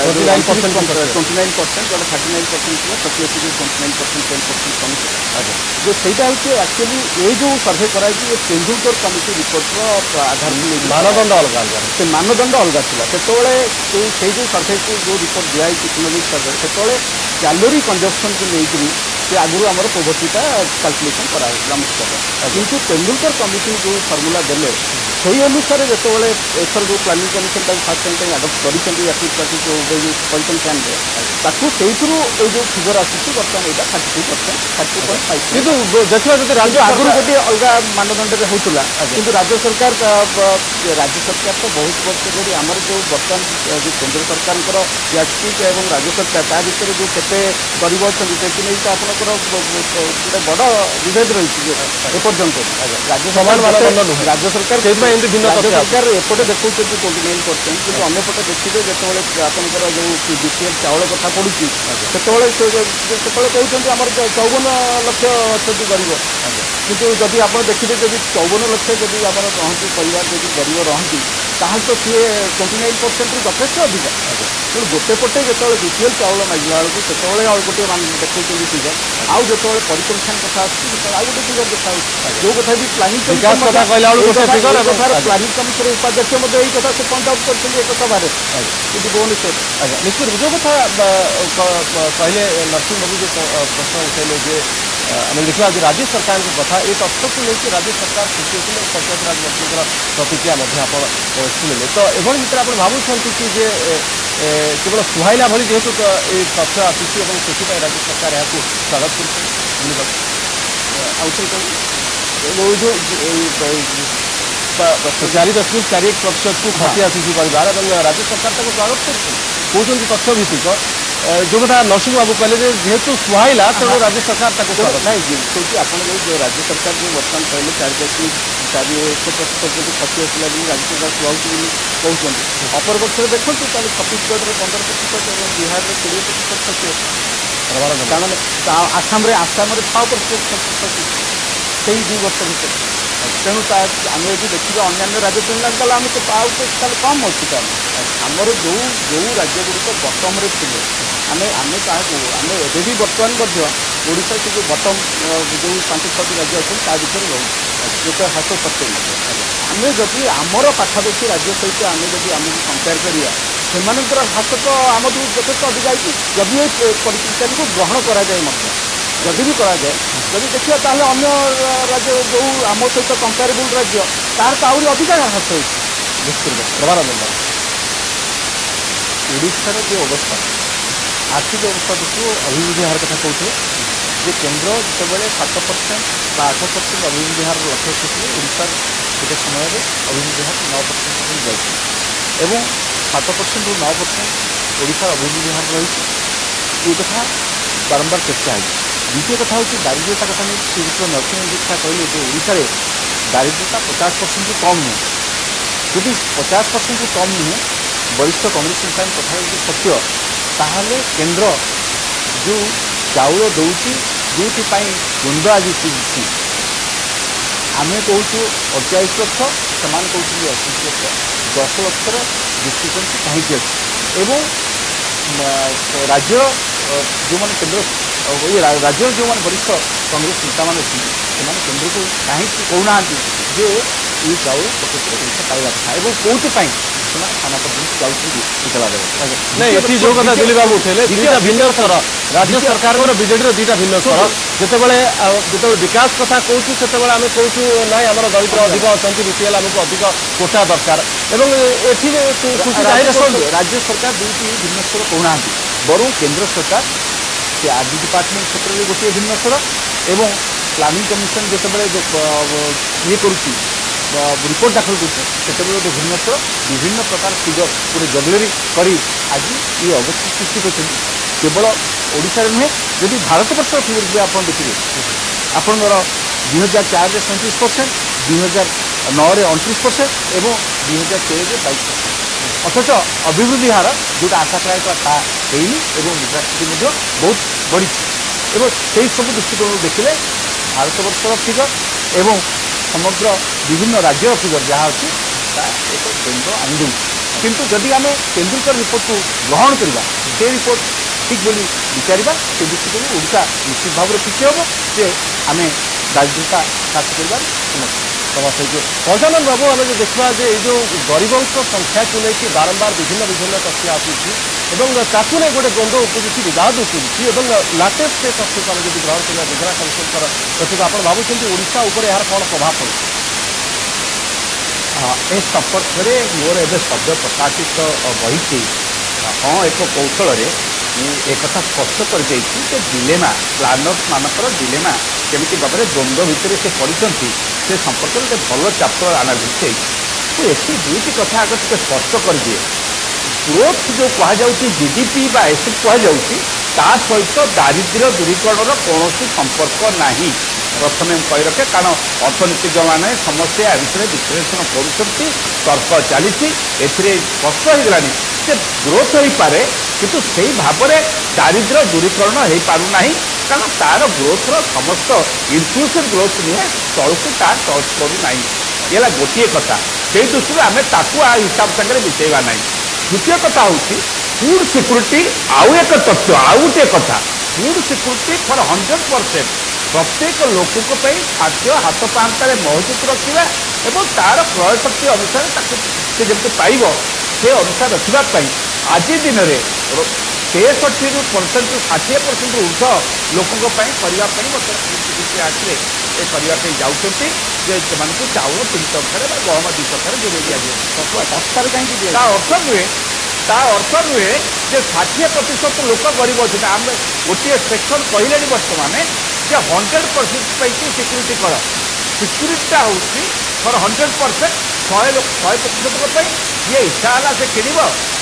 29% 29% जो 39% था 87 जो 29% 10% कमी जो सहीटा हूँ एक्चुअली ये जो सर्वे कराई ये तेंदुलकर कमिटी रिपोर्टर आधार मानदंड अलग अलग से मानदंड अलग था से जो सर्वे को जो रिपोर्ट दिखाई इकोनॉमिक सर्वे से कैलोरी कंजप्शन को लेकर से आगुरी आम पोवर्टीटा कैलकुलेसन कराला मुख्यतः किंतु तेंदुलकर कमिटी जो फर्मुला देले से अनुसार जितेबाला एथर जो planning commission fast time adopt कर पॉलिटन प्लान से जो फिगर आसूँ बर्तमान यहाँ 32%, 32.5%। किंतु देखा जब राज्य आगुरी गोटे अलग मानदंड होता कि राज्य सरकार तो बहुत वर्ष धरी आमर जो बर्तमान जो केंद्र सरकार याचिक एवं राज्य सरकार ता भर जो केते गरीब अच्छा से नहीं तो आपंकर गोटे बड़ विभेद रही एपर्यंत राज्य समान मानदंड नुहे राज्य सरकार भिन्न राज्य सरकार एपटे देखते 29% कि अंपटे देखिए जितेबाला आपंकर जो बीपीएल चाउल कथा पड़ू से कहते आम 54 लक्ष अच्छा गरीब किंतु जदि आप देखिए जब 54 लक्ष जब आम रहती परिवार जब गरीब रहती ताहले तो सी 29% यथेष अधिक। तेणु गोटे पटे जो बीपीएल चाउल मागला बेलू से गोटे देखते फिगर आउ जो परिसंख्यान कथा आउ गोटे फिगर देखा जो कथा भी प्लानिंग विकास कथा कहला प्लानिंग कमिशन उपाध्यक्ष यही कथा से पॉइंट आउट करते एक सभार भुवनेश्वर। निश्चित जो कथा कहले नरसिंह बाबू जो प्रश्न उठेले जे आम देखा जो राज्य सरकार कथा ये तथ्य को लेकिन राज्य सरकार खुशी होते पंचायत राज मंत्री प्रतिक्रिया शुणिले तो एभली भितर आप भावुंट कि जे केवल सुहाइला भली जेहेतु ये तथ्य आसूसी राज्य सरकार यहाँ स्वागत कर जो 4.41% को खसी आसूसी परिवार और राज्य सरकार स्वागत कर तथ्य भित्तिक जो कथा नरसिंह बाबू कहले जे जेहेतु सुहाइला तेणु राज्य सरकार ताको स्वागत ନାଇଁ ଜିନିଷ ହେଉଛି ଆପଣ ଯେଉଁ ରାଜ୍ୟ ସରକାର ଯେଉଁ ବର୍ତ୍ତମାନ କହିଲେ 4.4% ଯଦି ଖସି ଆସିଲା ବୋଲି ରାଜ୍ୟ ସରକାର ସୁହାଉଛି ବୋଲି କହୁଛନ୍ତି ଅପରପକ୍ଷରେ ଦେଖନ୍ତୁ ତାହେଲେ ଛତିଶଗଡ଼ରେ 15% ଏବଂ ବିହାରରେ 20% ଖସି ଆସିବ ତାମାନେ ଆସାମରେ 6% ଖସି ସେଇ 2 ବର୍ଷ ଭିତରେ ତେଣୁ ଆମେ ଯଦି ଦେଖିବା ଅନ୍ୟାନ୍ୟ ରାଜ୍ୟ ତୁଳନା କଲେ ଆମେ ତ ଆଉ ତାହେଲେ କମ୍ ଅଛି ତାହେଲେ ଆମର ଯେଉଁ ରାଜ୍ୟଗୁଡ଼ିକ ବଟମ୍ରେ ଥିଲେ ଆମେ ତାହାକୁ ଆମେ ଏବେ ବି ବର୍ତ୍ତମାନ ମଧ୍ୟ ଓଡ଼ିଶା ସେ ଯେଉଁ ବଟମ୍ ଯେଉଁ 5-6ଟି ରାଜ୍ୟ ଅଛନ୍ତି ତା ଭିତରେ ରହୁଛି ଯେତେ ହ୍ରାସ ସତ୍ତ୍ୱେ ଆମେ ଯଦି ଆମର ପାଖାପାଖି ରାଜ୍ୟ ସହିତ ଆମେ ଯଦି ଆମକୁ କମ୍ପେୟାର କରିବା ସେମାନଙ୍କର ହ୍ରାସ ତ ଆମଠୁ ଯଥେଷ୍ଟ ଅଧିକା ହେଇଛି ଯଦି ଏ ପରିସ୍ଥିତିକୁ ଗ୍ରହଣ କରାଯାଏ ମଧ୍ୟ ଯଦି ବି କରାଯାଏ ଯଦି ଦେଖିବା ତାହେଲେ ଅନ୍ୟ ରାଜ୍ୟ ଯେଉଁ ଆମ ସହିତ କମ୍ପାରେବୁଲ୍ ରାଜ୍ୟ ତାର ତ ଆହୁରି ଅଧିକା ହ୍ରାସ ହେଉଛି ନିଶ୍ଚିତ ପ୍ରଭାନନ୍ଦ ଓଡ଼ିଶାର ଯେଉଁ ଅବସ୍ଥା ଆର୍ଥିକ ଅବସ୍ଥା ଦୃଷ୍ଟିରୁ ଅଭିବୃଦ୍ଧି ହାର କଥା କହୁଥିଲେ ଯେ କେନ୍ଦ୍ର ଯେତେବେଳେ 7% ବା 8% ଅଭିବୃଦ୍ଧି ହାର ଲକ୍ଷ୍ୟ ରଖିଥିଲେ ଓଡ଼ିଶାର ଗୋଟେ ସମୟରେ ଅଭିବୃଦ୍ଧି ହାର 9% ହୋଇଯାଇଥିଲା ଏବଂ 7%ରୁ 9% ଓଡ଼ିଶାର ଅଭିବୃଦ୍ଧି ହାର ରହିଛି ଏ କଥା ବାରମ୍ବାର ଚର୍ଚ୍ଚା ହେଇଛି। ଦ୍ୱିତୀୟ କଥା ହେଉଛି ଦାରିଦ୍ର୍ୟତା କଥା ନେଇ ଶ୍ରୀଯୁକ୍ତ ନରସିଂହ କଥା କହିଲେ ଯେ ଓଡ଼ିଶାରେ ଦାରିଦ୍ର୍ୟତା 50%ରୁ କମ୍ ନୁହେଁ। ଯଦି 50%ରୁ କମ୍ ନୁହେଁ ବରିଷ୍ଠ କଂଗ୍ରେସ ନେତାଙ୍କ କଥା ଯଦି ସତ୍ୟ ତାହେଲେ କେନ୍ଦ୍ର ଯେଉଁ ଚାଉଳ ଦେଉଛି ଯେଉଁଥିପାଇଁ ଦ୍ୱନ୍ଦ୍ୱ ଆଜି ସୃଷ୍ଟି ଆମେ କହୁଛୁ 48 ଲକ୍ଷ ସେମାନେ କହୁଛନ୍ତି 38 ଲକ୍ଷ 10 ଲକ୍ଷର ଡିସ୍କ୍ରିପେନ୍ସି କାହିଁକି ଅଛି ଏବଂ ରାଜ୍ୟ ଯେଉଁମାନେ କେନ୍ଦ୍ର ରାଜ୍ୟର ଯେଉଁମାନେ ବରିଷ୍ଠ କଂଗ୍ରେସ ନେତାମାନେ ଅଛନ୍ତି ସେମାନେ କେନ୍ଦ୍ରକୁ କାହିଁକି କହୁନାହାନ୍ତି ଯେ এই ଚାଉଳ ପ୍ରକୃତରେ ଓଡ଼ିଶା ପାଇବା କଥା ଏବଂ କେଉଁଥିପାଇଁ ସେମାନେ ଥାନା ପର୍ଯ୍ୟନ୍ତ ଯାଉଛନ୍ତି ଟିକଲା ଦେବ ନାଇଁ ଏଠି ଯୋଉ କଥା ଦିଲ୍ଲୀପ ବାବୁ ଉଠେଇଲେ ଦୁଇଟା ଭିନ୍ନ ସ୍ୱର ରାଜ୍ୟ ସରକାରଙ୍କର ବିଜେଡିର ଦୁଇଟା ଭିନ୍ନ ସ୍ୱର ଯେତେବେଳେ ବିକାଶ କଥା କହୁଛୁ ସେତେବେଳେ ଆମେ କହୁଛୁ ନାଇଁ ଆମର ଦରିଦ୍ର ଅଧିକ ଅଛନ୍ତି ବିପିଏଲ୍ ଆମକୁ ଅଧିକ କୋଟା ଦରକାର ଏବଂ ଏଠି ଖୁସି ରାଜ୍ୟ ସରକାର ଦୁଇଟି ଭିନ୍ନ ସ୍ୱର କହୁନାହାନ୍ତି ବରଂ କେନ୍ଦ୍ର ସରକାର ସେ ଆର୍ଡି ଡିପାର୍ଟମେଣ୍ଟ କ୍ଷେତ୍ରରେ ଗୋଟିଏ ଭିନ୍ନ ସ୍ୱର ଏବଂ ପ୍ଲାନିଂ କମିଶନ ଯେତେବେଳେ ଇଏ କରୁଛି ରିପୋର୍ଟ ଦାଖଲ କରୁଛି ସେତେବେଳେ ଗୋଟେ ଭିନ୍ନ ସ୍ୱର ବିଭିନ୍ନ ପ୍ରକାର ଫିଗର ଗୋଟେ ଜଗଲେରୀ କରି ଆଜି ଏ ଅବସ୍ଥା ସୃଷ୍ଟି କରିଛନ୍ତି କେବଳ ଓଡ଼ିଶାରେ ନୁହେଁ ଯଦି ଭାରତବର୍ଷର ଫିଗର ବି ଆପଣ ଦେଖିବେ ଆପଣଙ୍କର 2004ରେ 37%, 2009ରେ 29% ଏବଂ 2013ରେ 22%। ଅଥଚ ଅଭିବୃଦ୍ଧି ହାର ଯେଉଁଟା ଆଶା କରାଯାଇଥିଲା ତାହା ହେଇନି ଏବଂ ମୁଦ୍ରାସ୍ଫୀତି ମଧ୍ୟ ବହୁତ ବଢ଼ିଛି ଏବଂ ସେହି ସବୁ ଦୃଷ୍ଟିକୋଣରୁ ଦେଖିଲେ ଭାରତବର୍ଷର ଫିଗର ଏବଂ ସମଗ୍ର ବିଭିନ୍ନ ରାଜ୍ୟର ଫିଗର ଯାହା ଅଛି ତାହା ଏକ ଦ୍ୱନ୍ଦ୍ୱ ଆଣିଦେଉଛି କିନ୍ତୁ ଯଦି ଆମେ ତେନ୍ଦୁଲକର ରିପୋର୍ଟକୁ ଗ୍ରହଣ କରିବା ସେ ରିପୋର୍ଟ ଠିକ୍ ବୋଲି ବିଚାରିବା ସେ ଦୃଷ୍ଟିକୋଣରୁ ଓଡ଼ିଶା ନିଶ୍ଚିତ ଭାବରେ ଖୁସି ହେବ ଯେ ଆମେ ଦାରିଦ୍ର୍ୟତା ହ୍ରାସ କରିବାରେ ସମର୍ଥ ପଞ୍ଚାନନ ବାବୁ ଆମେ ଯଦି ଦେଖିବା ଯେ ଏଇ ଯେଉଁ ଗରିବଙ୍କ ସଂଖ୍ୟାକୁ ନେଇକି ବାରମ୍ବାର ବିଭିନ୍ନ ତଥ୍ୟ ଆସୁଛି ଏବଂ ତାକୁ ନେଇ ଗୋଟେ ଦ୍ୱନ୍ଦ୍ୱ ଉପୁଜୁଛି ବିବାଦ ଉପୁଜୁଛି ଏବଂ ଲାଟେଷ୍ଟ ସେ ତଥ୍ୟକୁ ଆମେ ଯଦି ଗ୍ରହଣ କରିବା ଯୋଜନା କମିଶନଙ୍କର ତଥ୍ୟକୁ ଆପଣ ଭାବୁଛନ୍ତି ଓଡ଼ିଶା ଉପରେ ଏହାର କ'ଣ ପ୍ରଭାବ ପଡ଼ୁଛି? ଏ ସମ୍ପର୍କରେ ମୋର ଏବେ ସଦ୍ୟ ପ୍ରକାଶିତ ବହିଛି ହଁ ଏକ କୌଶଳରେ ମୁଁ ଏକଥା ସ୍ପଷ୍ଟ କରିଦେଇଛି ଯେ ଡିଲେମା ପ୍ଲାନର୍ସମାନଙ୍କର ଡିଲେମା କେମିତି ଭାବରେ ଦ୍ୱନ୍ଦ୍ୱ ଭିତରେ ସେ ପଡ଼ିଛନ୍ତି ସେ ସମ୍ପର୍କରେ ଗୋଟେ ଭଲ ଚାପ୍ଟର ଆନାଲିସିସ୍ ହେଇଛି। ମୁଁ ଏଠି ଦୁଇଟି କଥା ଆଗ ଟିକେ ସ୍ପଷ୍ଟ କରିଦିଏ। ଗ୍ରୋଥ୍ ଯେଉଁ କୁହାଯାଉଛି ଜିଡିପି ବା ଏସବୁ କୁହାଯାଉଛି ତା ସହିତ ଦାରିଦ୍ର୍ୟ ଦୂରୀକରଣର କୌଣସି ସମ୍ପର୍କ ନାହିଁ। ପ୍ରଥମେ ମୁଁ କହି ରଖେ କାରଣ ଅର୍ଥନୀତିଜ୍ଞମାନେ ସମସ୍ତେ ଏ ବିଷୟରେ ବିଶ୍ଳେଷଣ କରୁଛନ୍ତି ତର୍କ ଚାଲିଛି ଏଥିରେ ସ୍ପଷ୍ଟ ହେଇଗଲାଣି ଯେ ଗ୍ରୋଥ୍ ହୋଇପାରେ କିନ୍ତୁ ସେଇ ଭାବରେ ଦାରିଦ୍ର୍ୟ ଦୂରୀକରଣ ହେଇପାରୁନାହିଁ କାରଣ ତାର ଗ୍ରୋଥର ସମସ୍ତ ଇନକ୍ଲୁସିଭ୍ ଗ୍ରୋଥ୍ ନୁହେଁ ତଳକୁ ତାହା ଟଚ୍ କରୁନାହିଁ। ଏ ହେଲା ଗୋଟିଏ କଥା ସେଇ ଦୃଷ୍ଟିରୁ ଆମେ ତାକୁ ଆ ହିସାବ ସାଙ୍ଗରେ ମିଶାଇବା ନାହିଁ। ଦ୍ୱିତୀୟ କଥା ହେଉଛି ଫୁଡ୍ ସିକ୍ୟୁରିଟି ଆଉ ଏକ ତଥ୍ୟ ଆଉ ଗୋଟିଏ କଥା ଫୁଡ୍ ସିକ୍ୟୁରିଟି ଫର୍ 100% ପ୍ରତ୍ୟେକ ଲୋକଙ୍କ ପାଇଁ ଖାଦ୍ୟ ହାତ ପାହାନ୍ତାରେ ମହଜୁଦ ରଖିବା ଏବଂ ତାର କ୍ରୟ ଶକ୍ତି ଅନୁସାରେ ତାକୁ ସେ ଯେମିତି ପାଇବ ସେ ଅନୁସାରେ ରଖିବା ପାଇଁ ଆଜି ଦିନରେ 63%ରୁ 60% ଉର୍ଦ୍ଧ୍ୱ ଲୋକଙ୍କ ପାଇଁ କରିବା ପାଇଁ ବର୍ତ୍ତମାନ ଫୁଡ୍ ସିକ୍ୟୁରିଟି ଆକ୍ଟରେ ଏ କରିବା ପାଇଁ ଯାଉଛନ୍ତି ଯେ ସେମାନଙ୍କୁ ଚାଉଳ 3 ଟଙ୍କାରେ ବା ଗହମ 2 ଟଙ୍କାରେ ଯୋଗାଇ ଦିଆଯିବ। ଶସ୍ତାରେ କାହିଁକି ତା ଅର୍ଥ ନୁହେଁ ଯେ 60% ଲୋକ ଗରିବ ଅଛନ୍ତି। ଆମେ ଗୋଟିଏ ସେକ୍ସନ କହିଲେଣି ବର୍ତ୍ତମାନ ଯେ 100% ପାଇଁ ସିକ୍ୟୁରିଟି କର ସିକ୍ୟୁରିଟିଟା ହେଉଛି ଫର୍ 100% 100% ପାଇଁ ଯିଏ ଇଚ୍ଛା ହେଲା ସେ କିଣିବ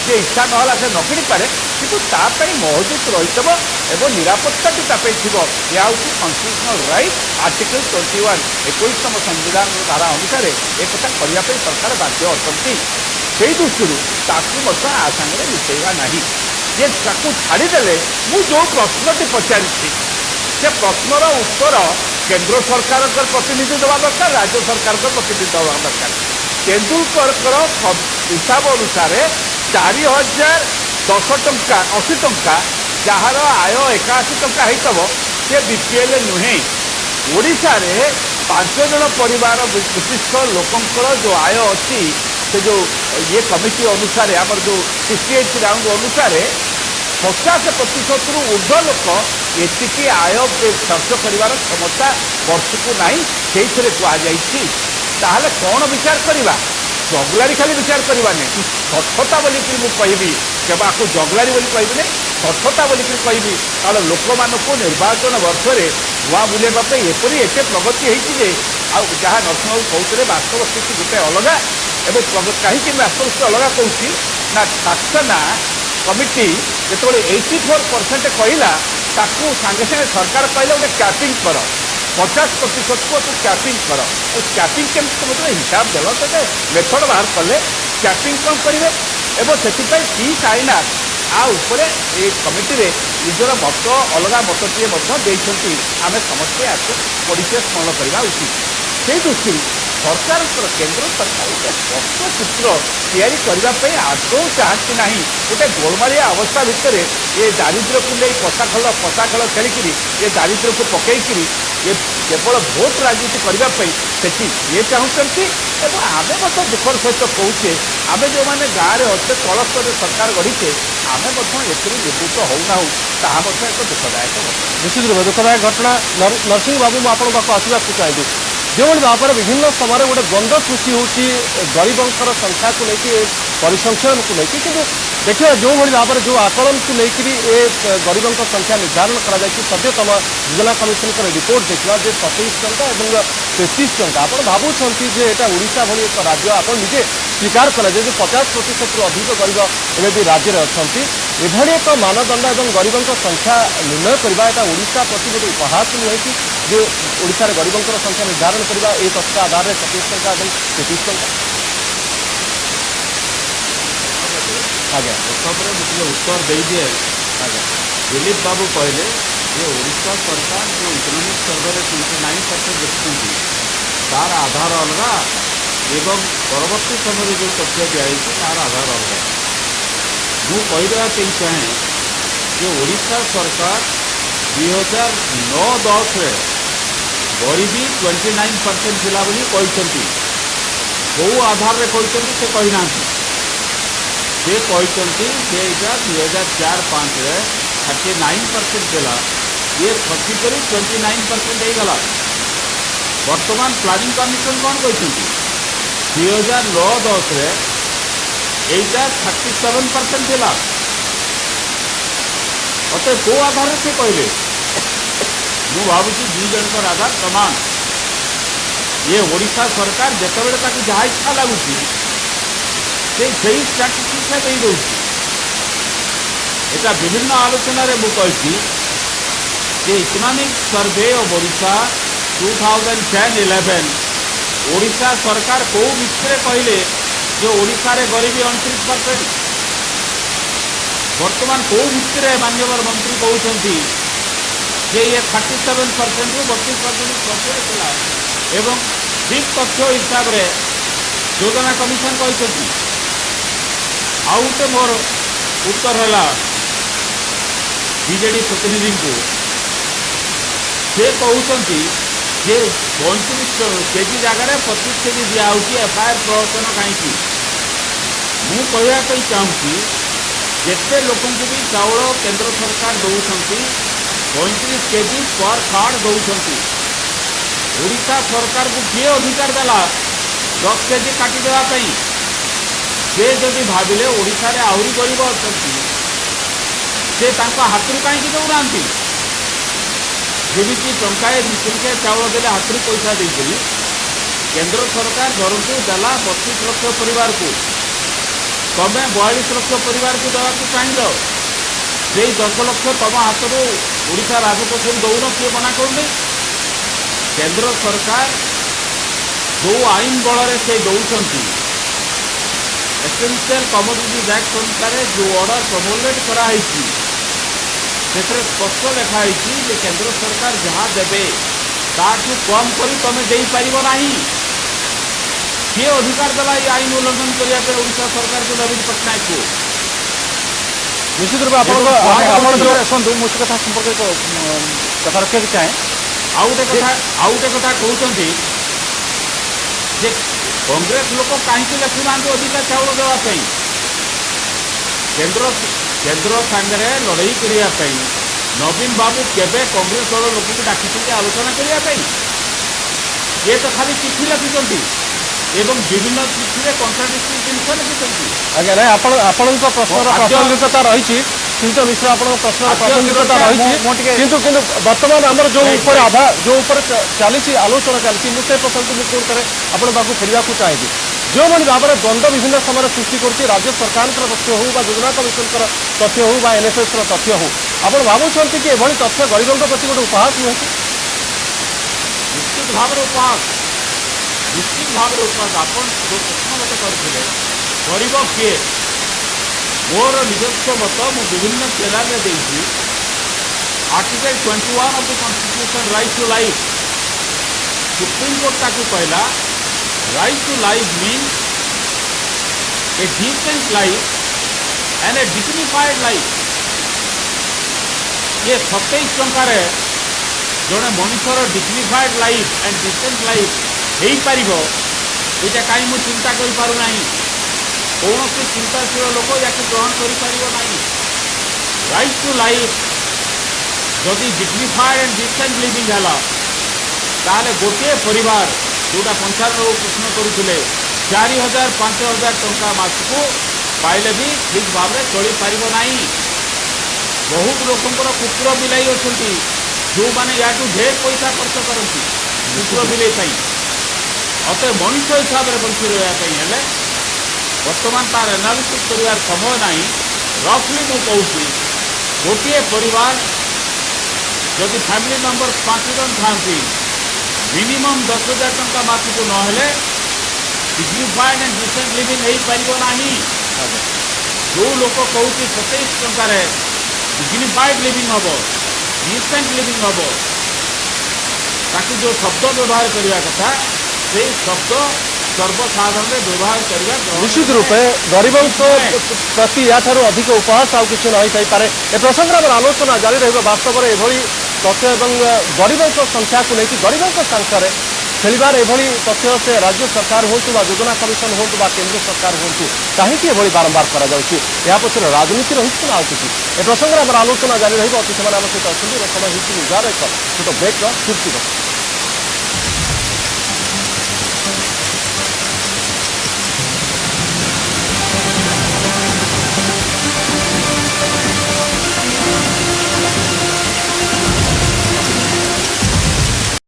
ସେ ଇଚ୍ଛା ନହେଲା ସେ ନ କିଣିପାରେ କିନ୍ତୁ ତା ପାଇଁ ମହଜୁଦ ରହିଥିବ ଏବଂ ନିରାପତ୍ତାଟି ତା ପାଇଁ ଥିବ। ଏହା ହେଉଛି କନଷ୍ଟିଟ୍ୟୁସନାଲ ରାଇଟ୍ ଆର୍ଟିକଲ 21 21ତମ ସମ୍ବିଧାନର ଧାରା ଅନୁସାରେ ଏକଥା କରିବା ପାଇଁ ସରକାର ବାଧ୍ୟ ଅଟନ୍ତି। ସେଇ ଦୃଷ୍ଟିରୁ ତାକୁ ମଧ୍ୟ ଆ ସାଙ୍ଗରେ ମିଶେଇବା ନାହିଁ। ଯେ ତାକୁ ଛାଡ଼ିଦେଲେ ମୁଁ ଯେଉଁ ପ୍ରଶ୍ନଟି ପଚାରିଛି ସେ ପ୍ରଶ୍ନର ଉତ୍ତର କେନ୍ଦ୍ର ସରକାରଙ୍କର ପ୍ରତିନିଧି ଦେବା ଦରକାର, ରାଜ୍ୟ ସରକାରଙ୍କର ପ୍ରତିନିଧି ଦେବା ଦରକାର। ତେନ୍ଦୁଲକରଙ୍କର ହିସାବ ଅନୁସାରେ 4010 ଟଙ୍କା 80 ଟଙ୍କା ଯାହାର ଆୟ 81 ଟଙ୍କା ହେଇଥିବ ସେ ବିପିଏଲ୍ ନୁହେଁ। ଓଡ଼ିଶାରେ 5 ଜଣ ପରିବାର ବିଶିଷ୍ଟ ଲୋକଙ୍କର ଯେଉଁ ଆୟ ଅଛି ସେ ଯେଉଁ ଇଏ କମିଟି ଅନୁସାରେ ଆମର ଯେଉଁ 68 ରାଉଣ୍ଡ ଅନୁସାରେ 50% ଉର୍ଦ୍ଧ୍ୱ ଲୋକ ଏତିକି ଆୟ ଖର୍ଚ୍ଚ କରିବାର କ୍ଷମତା ବର୍ଷକୁ ନାହିଁ। ସେଇଥିରେ କୁହାଯାଇଛି। ତାହେଲେ କ'ଣ ବିଚାର କରିବା? ଜଗଲାରୀ ଖାଲି ବିଚାର କରିବାନି, ସ୍ୱଚ୍ଛତା ବୋଲିକି ମୁଁ କହିବି, କେବାକୁ ଜଗଲାରୀ ବୋଲି କହିବିନି, ସ୍ୱଚ୍ଛତା ବୋଲିକି କହିବି। କାରଣ ଲୋକମାନଙ୍କୁ ନିର୍ବାଚନ ବର୍ଷରେ ନୂଆ ବୁଲିବା ପାଇଁ ଏତେ ପ୍ରଗତି ହେଇଛି ଯେ ଆଉ ଯାହା ନରସିଂହବାବୁ କହୁଥିଲେ ବାସ୍ତବ ସ୍ଥିତି ଗୋଟେ ଅଲଗା। ଏବଂ କାହିଁକି ବାସ୍ତବ ସ୍ଥିତି ଅଲଗା କହୁଛି ନା ଶାସନା କମିଟି ଯେତେବେଳେ 84% କହିଲା ତାକୁ ସାଙ୍ଗେ ସାଙ୍ଗେ ସରକାର କହିଲେ ଗୋଟେ କ୍ୟାପିଂ କର, 50%କୁ କ୍ୟାପିଂ କର। କ୍ୟାପିଂ କେମିତି ତୁମେ ହିସାବ ଦେଲ ଗୋଟେ ମେଥଡ଼ ବାହାର କଲେ କ୍ୟାପିଂ କ'ଣ କରିବେ ଏବଂ ସେଥିପାଇଁ ପିସ୍ ଆଇନା ଆ ଉପରେ ଏ କମିଟିରେ ନିଜର ମତ ଅଲଗା ମତଟିଏ ମଧ୍ୟ ଦେଇଛନ୍ତି। ଆମେ ସମସ୍ତେ ଏହାକୁ ପଡ଼ିଶେ ସ୍ମରଣ କରିବା ଉଚିତ। ସେଇ ଦୃଷ୍ଟିରୁ ସରକାରଙ୍କର କେନ୍ଦ୍ର ସରକାର ଗୋଟେ ସ୍ପଷ୍ଟ ଚିତ୍ର ତିଆରି କରିବା ପାଇଁ ଆଦୌ ଚାହାନ୍ତି ନାହିଁ। ଗୋଟେ ଗୋଳମାଳିଆ ଅବସ୍ଥା ଭିତରେ ଏ ଦାରିଦ୍ର୍ୟକୁ ନେଇ ପଶା ଖେଳ ଖେଳିକିରି ଏ ଦାରିଦ୍ର୍ୟକୁ ପକେଇକିରି ଏ କେବଳ ଭୋଟ ରାଜନୀତି କରିବା ପାଇଁ ସେଠି ଇଏ ଚାହୁଁଛନ୍ତି। ଏବଂ ଆମେ ମଧ୍ୟ ଦୁଃଖର ସହିତ କହୁଛେ ଆମେ ଯେଉଁମାନେ ଗାଁରେ ଅଛେ ତଳସ୍ତରରେ ସରକାର ଗଢ଼ିଛେ ଆମେ ମଧ୍ୟ ଏଥିରୁ ନିବୃତ୍ତ ହେଉନାହୁଁ। ତାହା ମଧ୍ୟ ଏକ ଦୁଃଖଦାୟକ ଘଟଣା। ନିଶ୍ଚିତ ରୂପେ ଦୁଃଖଦାୟକ ଘଟଣା। ନରସିଂହ ବାବୁ ମୁଁ ଆପଣଙ୍କ ପାଖକୁ ଆସିବାକୁ ଚାହିଁବି, ଯେଉଁଭଳି ଭାବରେ ବିଭିନ୍ନ ସମୟରେ ଗୋଟେ ଦ୍ୱନ୍ଦ୍ୱ ସୃଷ୍ଟି ହେଉଛି ଗରିବଙ୍କର ସଂଖ୍ୟାକୁ ନେଇକି ପରିସଂଖ୍ୟାନକୁ ନେଇକି, କିନ୍ତୁ ଦେଖିବା ଯେଉଁଭଳି ଭାବରେ ଯେଉଁ ଆକଳନକୁ ନେଇକରି ଏ ଗରିବଙ୍କ ସଂଖ୍ୟା ନିର୍ଦ୍ଧାରଣ କରାଯାଇଛି ସଦ୍ୟତମ ଯୋଜନା କମିଶନଙ୍କର ରିପୋର୍ଟ ଦେଖିବା ଯେ 27 ଟଙ୍କା ଏବଂ 33 ଟଙ୍କା। ଆପଣ ଭାବୁଛନ୍ତି ଯେ ଏଇଟା ଓଡ଼ିଶା ଭଳି ଏକ ରାଜ୍ୟ, ଆପଣ ନିଜେ ସ୍ୱୀକାର କଲେ ଯେ 50%ରୁ ଅଧିକ ଗରିବ ଏବେ ବି ରାଜ୍ୟରେ ଅଛନ୍ତି। ଏଭଳି ଏକ ମାନଦଣ୍ଡ ଏବଂ ଗରିବଙ୍କ ସଂଖ୍ୟା ନିର୍ଣ୍ଣୟ କରିବା ଏଇଟା ଓଡ଼ିଶା ପ୍ରତି ଗୋଟେ ଉପହାସ ନୁହେଁ କି ଯେ ଓଡ଼ିଶାରେ ଗରିବଙ୍କର ସଂଖ୍ୟା ନିର୍ଦ୍ଧାରଣ କରିବା এই তথ্য আধারে 27 টଙ୍କା এবং 33 ଟଙ୍କା। ଆଜ୍ଞା ପ୍ରଥମରେ ମୁଁ ଟିକେ ଉତ୍ତର ଦେଇଦିଏ। ଆଜ୍ଞା ଦିଲ୍ଲୀପ ବାବୁ କହିଲେ ଯେ ଓଡ଼ିଶା ସରକାର ଯେଉଁ ଇକୋନୋମିକ୍ ସର୍ଭେରେ 29% ଦେଖୁଛନ୍ତି ତାର ଆଧାର ଅଲଗା ଏବଂ ପରବର୍ତ୍ତୀ ସମୟରେ ଯେଉଁ ତଥ୍ୟ ଦିଆଯାଇଛି ତାର ଆଧାର ଅଲଗା। ମୁଁ କହିଦେବା ପାଇଁ ଚାହେଁ ଯେ ଓଡ଼ିଶା ସରକାର 2009-10ରେ ଗରିବୀ 29% ଥିଲା ବୋଲି କହିଛନ୍ତି। କେଉଁ ଆଧାରରେ କହିଛନ୍ତି ସେ କହିନାହାନ୍ତି। ସେ କହିଛନ୍ତି ଯେ ଏଇଟା 2004-05ରେ 39% ଥିଲା, ଇଏ ଖସିକରି 29% ହେଇଗଲା। ବର୍ତ୍ତମାନ ପ୍ଲାନିଂ କମିଶନ କ'ଣ କହିଛନ୍ତି? 2009-10ରେ এইটা 37% ଥିଲା। অতএব কেউ আধারে সে কহিলে ମୁଁ ଭାବୁଛି ଦୁଇ ଜଣଙ୍କର ଆଧାର ସମାନ। ଇଏ ଓଡ଼ିଶା ସରକାର ଯେତେବେଳେ ତାକୁ ଯାହା ଇଚ୍ଛା ଲାଗୁଛି ସେ ସେଇ ଷ୍ଟାଟିଷ୍ଟିକ୍ସ ଦେଇଦେଉଛି। এটা বিভিন্ন আলোচনাରେ ମୁଁ କହିଛି যে ইকোনমিক সর্ভে অফ ওড়িশা 2010-11 ଓଡ଼ିଶା ସରକାର କେଉଁ ଭିତ୍ତିରେ କହିଲେ ଯେ ଓଡ଼ିଶାରେ ଗରିବୀ 29%। ବର୍ତ୍ତମାନ କେଉଁ ଭିତ୍ତିରେ ମାନ୍ୟବର ମନ୍ତ୍ରୀ କହୁଛନ୍ତି ଯେ ଇଏ 37%ରୁ 32% ଖର୍ଚ୍ଚରେ ଥିଲା ଏବଂ ଠିକ୍ ତଥ୍ୟ ହିସାବରେ ଯୋଜନା କମିଶନ କହିଛନ୍ତି। ଆଉ ଗୋଟେ ମୋର ଉତ୍ତର ହେଲା ବିଜେଡି ପ୍ରତିନିଧିଙ୍କୁ, ସେ କହୁଛନ୍ତି ଯେ 35 କେଜି ଜାଗାରେ 25 କେଜି ଦିଆହେଉଛି, ଏଫଆଇଆର୍ ପ୍ରହସନ କାହିଁକି? ମୁଁ କହିବା ପାଇଁ ଚାହୁଁଛି ଯେତେ ଲୋକଙ୍କୁ ବି ଚାଉଳ କେନ୍ଦ୍ର ସରକାର ଦେଉଛନ୍ତି 35 କେଜି ପର୍ କାର୍ଡ ଦେଉଛନ୍ତି। ଓଡ଼ିଶା ସରକାରକୁ କିଏ ଅଧିକାର ଦେଲା 10 କେଜି କାଟିଦେବା ପାଇଁ? ସେ ଯଦି ଭାବିଲେ ଓଡ଼ିଶାରେ ଆହୁରି ଗରିବ ଅଛନ୍ତି ସେ ତାଙ୍କ ହାତରୁ କାହିଁକି ଦେଉନାହାନ୍ତି? ଯେମିତି ଟଙ୍କାଏ 2 ଟଙ୍କିଆ ଚାଉଳ ଦେଲେ ହାତରୁ ପଇସା ଦେଇକରି କେନ୍ଦ୍ର ସରକାର ଧରନ୍ତୁ ଦେଲା 32 ଲକ୍ଷ ପରିବାରକୁ, ତମେ 42 ଲକ୍ଷ ପରିବାରକୁ ଦେବାକୁ ଚାହିଁଲ, ସେଇ 10 ଲକ୍ଷ ତମ ହାତରୁ ଓଡ଼ିଶା ରାଜକୋଷରୁ ଦଉନ, କିଏ ମନା କରୁନି? କେନ୍ଦ୍ର ସରକାର ଯେଉଁ ଆଇନ ବଳରେ ସେ ଦେଉଛନ୍ତି, ଏସେନ୍ସିଆଲ କମୋଡିଟିଜ୍ ଆକ୍ଟ ଅନୁସାରେ ଯେଉଁ ଅର୍ଡର ପ୍ରମୋଲେଟ୍ କରାହେଇଛି ସେଥିରେ ସ୍ପଷ୍ଟ ଲେଖା ହେଇଛି ଯେ କେନ୍ଦ୍ର ସରକାର ଯାହା ଦେବେ ତାଠୁ କମ୍ କରି ତମେ ଦେଇପାରିବ ନାହିଁ। କିଏ ଅଧିକାର ଦେଲା এই ଆଇନ ଉଲ୍ଲଂଘନ କରିବା ପାଇଁ ଓଡ଼ିଶା ସରକାରକୁ? ନବୀନ ପଟ୍ଟନାୟକକୁ। ନିଶ୍ଚିତ ରୂପେ ଆପଣଙ୍କ ଏବଂ କୁହାଯାଉଛି- ଆପଣଙ୍କ ଶୁଣନ୍ତୁ ମୁଁ ସେ କଥା ସମ୍ପର୍କରେ କଥା ରଖିବାକୁ ଚାହେଁ। ଆଉ ଗୋଟେ କଥା କହୁଛନ୍ତି ଯେ କଂଗ୍ରେସ ଲୋକ କାହିଁକି ଲେଖୁନାହାନ୍ତି ଅଧିକା ଚାଉଳ ଦେବା ପାଇଁ? କେନ୍ଦ୍ର ସାଙ୍ଗରେ ଲଢ଼େଇ କରିବା ପାଇଁ ନବୀନ ବାବୁ କେବେ କଂଗ୍ରେସ ଦଳ ଲୋକଙ୍କୁ ଡାକିଛନ୍ତି ଆଲୋଚନା କରିବା ପାଇଁ? ଇଏ ତ ଖାଲି ଚିଠି ଲେଖିଛନ୍ତି ଏବଂ ବିଭିନ୍ନ ଚିଠିରେ କଣ୍ଟ୍ରାଡିକ୍ଟରି ଜିନିଷ ଲେଖିଛନ୍ତି। ଆଜ୍ଞା ନାଇଁ ଆପଣଙ୍କ ପ୍ରଶ୍ନର ପ୍ରାସଙ୍ଗିକତା ରହିଛି, ଶ୍ରୀଯୁକ୍ତ ମିଶ୍ର ଆପଣଙ୍କ ପ୍ରଶ୍ନର ପ୍ରାସଙ୍ଗିକତା ରହିଛି, କିନ୍ତୁ ବର୍ତ୍ତମାନ ଆମର ଯୋଉ ଉପରେ ଚାଲିଛି ଆଲୋଚନା ଚାଲିଛି, ମୁଁ ସେ ପ୍ରସଙ୍ଗକୁ ମୁଁ ପୁଣି ଥରେ ଆପଣଙ୍କ ପାଖକୁ ଫେରିବାକୁ ଚାହିଁବି। ଯେଉଁଭଳି ଭାବରେ ଦ୍ୱନ୍ଦ୍ୱ ବିଭିନ୍ନ ସମୟରେ ସୃଷ୍ଟି କରୁଛି ରାଜ୍ୟ ସରକାରଙ୍କର ତଥ୍ୟ ହେଉ ବା ଯୋଜନା କମିଶନଙ୍କର ତଥ୍ୟ ହେଉ ବା ଏନ୍ଏସ୍ଏସ୍ର ତଥ୍ୟ ହେଉ, ଆପଣ ଭାବୁଛନ୍ତି କି ଏଭଳି ତଥ୍ୟ ଗରିବଙ୍କ ପ୍ରତି ଗୋଟେ ଉପହାସ ନୁହେଁ କି? ନିଶ୍ଚିତ ଭାବରେ ଉପହାସ, ନିଶ୍ଚିତ ଭାବରେ ଉପହାସ। ଆପଣ ଯେଉଁ ପ୍ରଶ୍ନ ମୋତେ କରିଥିଲେ ଗରିବ କିଏ, ମୋର ନିଜସ୍ୱ ମତ ମୁଁ ବିଭିନ୍ନ ଚ୍ୟାନେଲରେ ଦେଇଛି। Article 21 of the constitution right to life, supreme court ତାକୁ କହିଲା right to life means a decent life and a dignified life. ये 27 टंकारे जड़े मनुष्यर dignified life and decent life हो पार, यहाँ कहीं मुझे चिंता करूना। कौन सी चिंताशील लोक या ग्रहण कर राइट टू लाइफ जदि डिग्निफाइड एंड डिसेंट लिविंग है ताले गोटे परिवार जोटा पंचायत प्रश्न करुले 4000 5000 टंका मासको पाइले भी ठीक भाव में चली पार ना। बहुत लोकंर कुकुर बिलाई अच्छा जो मैंने या ढेर पैसा खर्च करती कुकुर बिलाई अत मनुष्य हिसाब से बंची रहा बर्तमान तार एनालिसिस कर समय ना। रफली मु कहूँ गोटे परिवार जदि फैमिली मेंबर 5 जन था मिनिमम 10,000 टंका मासक ना डिग्निफाइड एंड डिसेंट लिविंग हो पार ना। जो लोक कहूँ 27 टंकार डिग्निफाइड लिविंग हम डिसेंट लिविंग हम ताकि जो शब्द व्यवहार करने कथा से शब्द सर्वसाधारण व्यवहार करने निश्चित रूपे गरीबों प्रति या अधिक उपहास आउ किसी न पारे। ए प्रसंग में आलोचना जारी रहा। वास्तव में एभली तथ्य एवं गरीबों संख्या को लेकिन गरीबों संख्यार खेलिबार एभली तथ्य से राज्य सरकार हूँ योजना कमिशन हूँ केंद्र सरकार हूँ कहीं बारंबार करा पछरे राजनीति रही ना आउ किसी। ए प्रसंग में आलोचना जारी रही। अति समय आम सहित अच्छा समय होकर एक छोट ब्रेक फिर